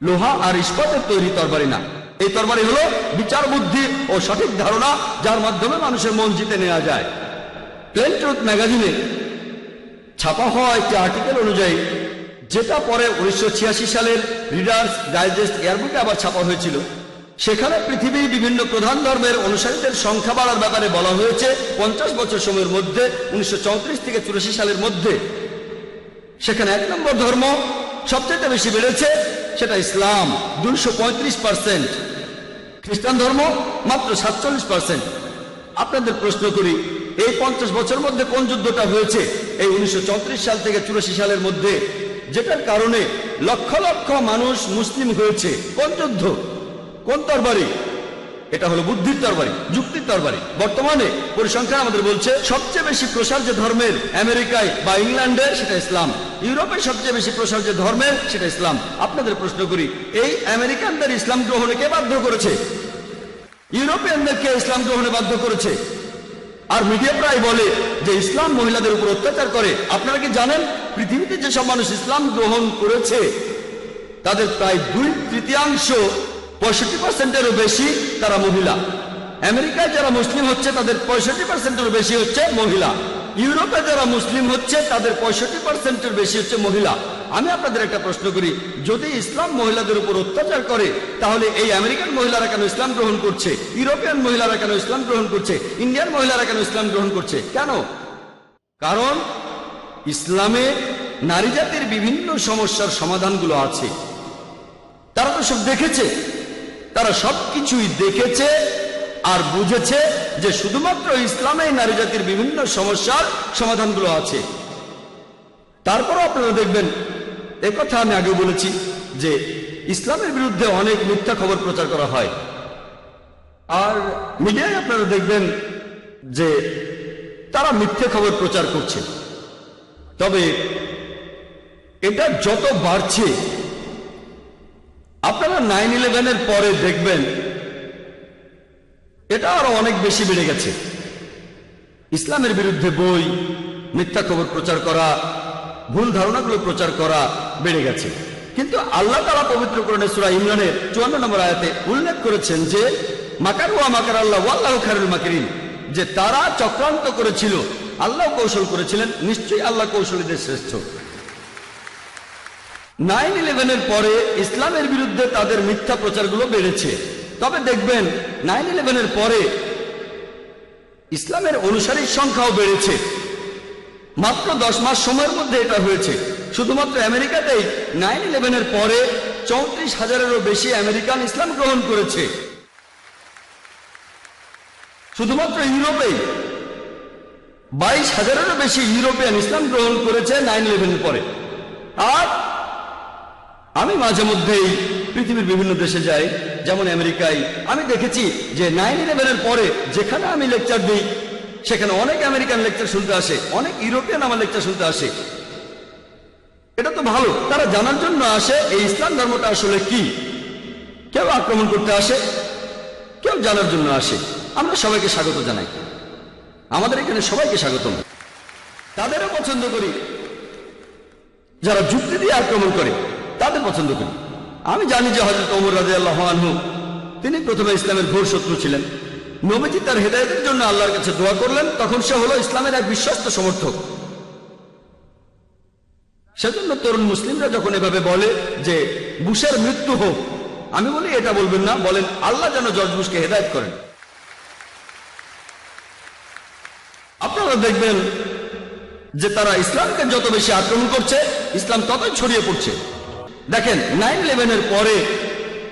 লোহা আর ইস্পাতের তৈরি তরবারি না। এই তরবারি হলো বিচার বুদ্ধি ও সঠিক ধারণা, যার মাধ্যমে মানুষের মন জিতে নেওয়া যায়। প্লেন ট্রুথ ম্যাগাজিনে ছাপা হওয়া একটি আর্টিকেল অনুযায়ী, যেটা পরে 1986 সালের রিডার্স ডাইজেস্ট এয়ারবুকে আবার ছাপা হয়েছিল, সেখানে পৃথিবীর বিভিন্ন প্রধান ধর্মের অনুসারীদের সংখ্যা বাড়ার ব্যাপারে বলা হয়েছে 50 বছর সময়ের মধ্যে, 1934 থেকে 84 সালের মধ্যে। সেখানে 1 নম্বর ধর্ম সবচেয়ে বেশি বেড়েছে, সেটা ইসলাম 235%, খ্রিস্টান ধর্ম মাত্র 47%। আপনাদের প্রশ্ন করি, এই 50 বছর মধ্যে কোন যুদ্ধটা হয়েছে? এই 1934 সাল থেকে 84 সালের মধ্যে, যেটার কারণে লক্ষ লক্ষ মানুষ মুসলিম হয়েছে। কোন যুদ্ধ? কোন তরবারি? এটা হলো বুদ্ধির তরবারি, যুক্তির তরবারি। বর্তমানে পরিসংখ্যান আমাদের বলছে সবচেয়ে বেশি প্রসার যে ধর্মের আমেরিকায় বা ইংল্যান্ডে, সেটা ইসলাম। ইউরোপের সবচেয়ে বেশি প্রসার যে ধর্মের, সেটা ইসলাম। আপনাদের প্রশ্ন করি, এই আমেরিকানদের ইসলাম গ্রহণে কে বাধ্য করেছে? ইউরোপিয়ানদেরকে ইসলাম গ্রহণে বাধ্য করেছে। আর মিডিয়া প্রায় বলে যে ইসলাম মহিলাদের উপর অত্যাচার করে। আপনারা কি জানেন পৃথিবীতে যেসব মানুষ ইসলাম গ্রহণ করেছে তাদের প্রায় 2/3, 65%-এরও বেশি তারা মহিলা। আমেরিকায় যারা মুসলিম হচ্ছে তাদের 65%-এরও বেশি হচ্ছে মহিলা। ইউরোপে যারা মুসলিম হচ্ছে তাদের 65%-এর বেশি হচ্ছে মহিলা। আমি আপনাদের একটা প্রশ্ন করি, যদি ইসলাম মহিলাদের উপর অত্যাচার করে, তাহলে এই আমেরিকান মহিলারা কেন ইসলাম গ্রহণ করছে? ইউরোপিয়ান মহিলারা কেন ইসলাম গ্রহণ করছে? ইন্ডিয়ান মহিলারা কেন ইসলাম গ্রহণ করছে? কেন? কারণ ইসলামে নারী জাতির বিভিন্ন সমস্যার সমাধানগুলো আছে। তারা তো সব দেখেছে, তারা সবকিছুই দেখেছে আর বুঝেছে যে শুধুমাত্র ইসলামে নারী জাতির বিভিন্ন সমস্যার সমাধানগুলো আছে। তারপরও আপনারা দেখবেন, একথা আমি আগে বলেছি যে ইসলামের বিরুদ্ধে অনেক মিথ্যা খবর প্রচার করা হয়। আর মিডিয়ায় আপনারা দেখবেন যে তারা মিথ্যে খবর প্রচার করছে। তবে এটা যত বাড়ছে, আপনারা 9/11-এর পরে দেখবেন এটা আরো অনেক বেশি বেড়ে গেছে। ইসলামের বিরুদ্ধে বই, মিথ্যা খবর প্রচার করা, ভুল ধারণাগুলো প্রচার করা বেড়ে গেছে। কিন্তু আল্লাহ তাআলা পবিত্র কোরআনে সূরা ইমরানের 54 নম্বর আয়াতে উল্লেখ করেছেন যে মাকার ওয়া মাকার আল্লাহ ওয়াল্লাহু খায়রুল মাকিরিন। যে তারা চক্রান্ত করেছিল, আল্লাহ কৌশল করেছিলেন, নিশ্চয়ই আল্লাহ কৌশলীদের শ্রেষ্ঠ। 9/11-এর পরে ইসলামের বিরুদ্ধে তাদের মিথ্যা প্রচারগুলো বেড়েছে। তবে দেখবেন 9/11-এর পরে ইসলামের অনুসারীর সংখ্যাও বেড়েছে। মাত্র 10 মাস সময়ের মধ্যে এটা হয়েছে। শুধুমাত্র আমেরিকাতেই 9/11-এর পরে 34,000-এরও বেশি আমেরিকান ইসলাম গ্রহণ করেছে। শুধুমাত্র ইউরোপেই 22,000-এরও বেশি ইউরোপিয়ান ইসলাম গ্রহণ করেছে 9/11-এর পরে। আর আমি মাঝে মধ্যেই পৃথিবীর বিভিন্ন দেশে যাই, যেমন আমেরিকায়। আমি দেখেছি যে 9/11-এর পরে যেখানে আমি লেকচার দিই সেখানে অনেক আমেরিকান লেকচার শুনতে আসে, অনেক ইউরোপিয়ান আমার লেকচার শুনতে আসে। এটা তো ভালো, তারা জানার জন্য আসে এই ইসলাম ধর্মটা আসলে কি। কেউ আক্রমণ করতে আসে, কেউ জানার জন্য আসে। আমরা সবাইকে স্বাগত জানাই, আমাদের এখানে সবাইকে স্বাগতম। তাদেরও পছন্দ করি, যারা যুক্তি দিয়ে আক্রমণ করে তাদের পছন্দ করি। আমি জানি যে হযরত ওমর রাদিয়াল্লাহু আনহু তিনি প্রথমে ইসলামের ঘোর শত্রু ছিলেন। নবীজি তার হেদায়েতের জন্য আল্লাহর কাছে দোয়া করলেন, তখন সে হলো ইসলামের এক বিশ্বস্ত সমর্থক। সেজন্য তরুণ মুসলিমরা যখন এভাবে বলে যে বুশের মৃত্যু হোক, আমি বলি এটা বলবেন না, বলেন আল্লাহ যেন জর্জ বুশকে হেদায়েত করেন। আপনারা দেখবেন যে তারা ইসলামকে যত বেশি আক্রমণ করছে, ইসলাম ততই ছড়িয়ে পড়ছে। দেখেন 9/11-এর পরে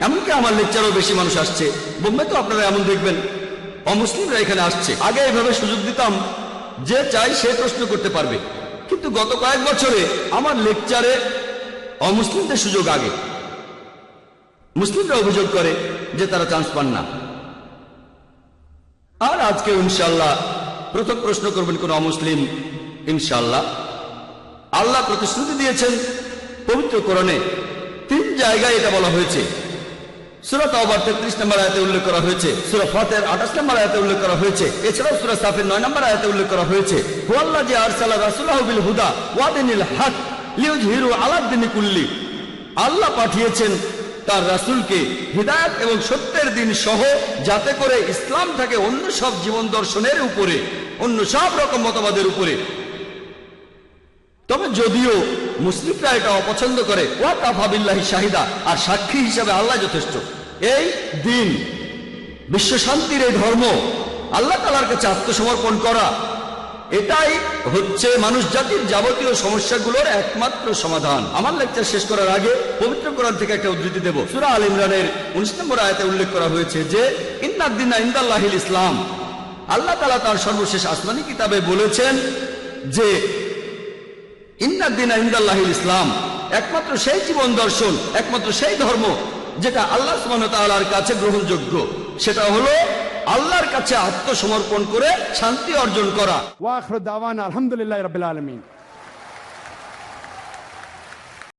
এমনকি আমার লেকচারও বেশি মানুষ আসছে। বোম্বে তো আপনারা এমন দেখবেন অমুসলিমরা এখানে আসছে। আগে এভাবে সুযোগ দিতাম, যে চাই সে প্রশ্ন করতে পারবে, কিন্তু গত কয়েক বছরে আমার লেকচারে অমুসলিমদের সুযোগ আগে। মুসলিমরা অভিযোগ করে যে তারা চান্স পান না। আর আজকে ইনশাআল্লাহ প্রথম প্রশ্ন করবেন কোন অমুসলিম। ইনশাআল্লাহ আল্লাহ প্রতিশ্রুতি দিয়েছেন পবিত্র কোরআনে 3 জায়গায় এটা বলা হয়েছে। সূরা তাওবার 33 নম্বর আয়াতে উল্লেখ করা হয়েছে, সূরা ফাতির 28 নম্বর আয়াতে উল্লেখ করা হয়েছে, এছাড়াও সূরা সাফের 9 নম্বর আয়াতে উল্লেখ করা হয়েছে, হুয়াল্লাযী আরসালা রাসূলাহু বিল হুদা ওয়া দীনিল হক লিইয়ুযহিরু আলা দ্বীনি কুল্লি। আল্লাহ পাঠিয়েছেন তার রাসূলকে হিদায়াত এবং সত্যের দিন সহ, যাতে করে ইসলাম থাকে অন্য সব জীবন দর্শনের উপরে, অন্য সব রকম মতবাদের উপরে। তবে যদিও মুসলিমরা এটা অপছন্দ করে, ওয়া কাফা বিল্লাহি শাহিদা, আর সাক্ষী হিসাবে আল্লাহ যথেষ্ট। এই দিন, বিশ্ব শান্তির এই ধর্ম, আল্লাহ তাআলার কাছে আত্মসমর্পণ করা, এটাই হচ্ছে মানুষ জাতির যাবতীয় সমস্যাগুলোর একমাত্র সমাধান। আমার লেকচার শেষ করার আগে পবিত্র কোরআন থেকে একটা উদ্ধৃতি দেব। সূরা আল ইমরানের 19 নম্বর আয়াতে উল্লেখ করা হয়েছে যে ইন্নাদ দীনা ইনদাল্লাহিল ইসলাম। আল্লাহ তাআলা তার সর্বশেষ আসমানি কিতাবে বলেছেন যে ইন্নাদ দীনা ইনদাল্লাহিল ইসলাম, একমাত্র সেই জীবন দর্শন, একমাত্র সেই ধর্ম যেটা আল্লাহ সুবহানাহু ওয়া তাআলার কাছে গ্রহণযোগ্য, সেটা হলো আল্লাহর কাছে আত্মসমর্পণ করে শান্তি অর্জন করা। ওয়া আখিরু দাওয়ানা আলহামদুলিল্লাহি রাব্বিল আলামিন।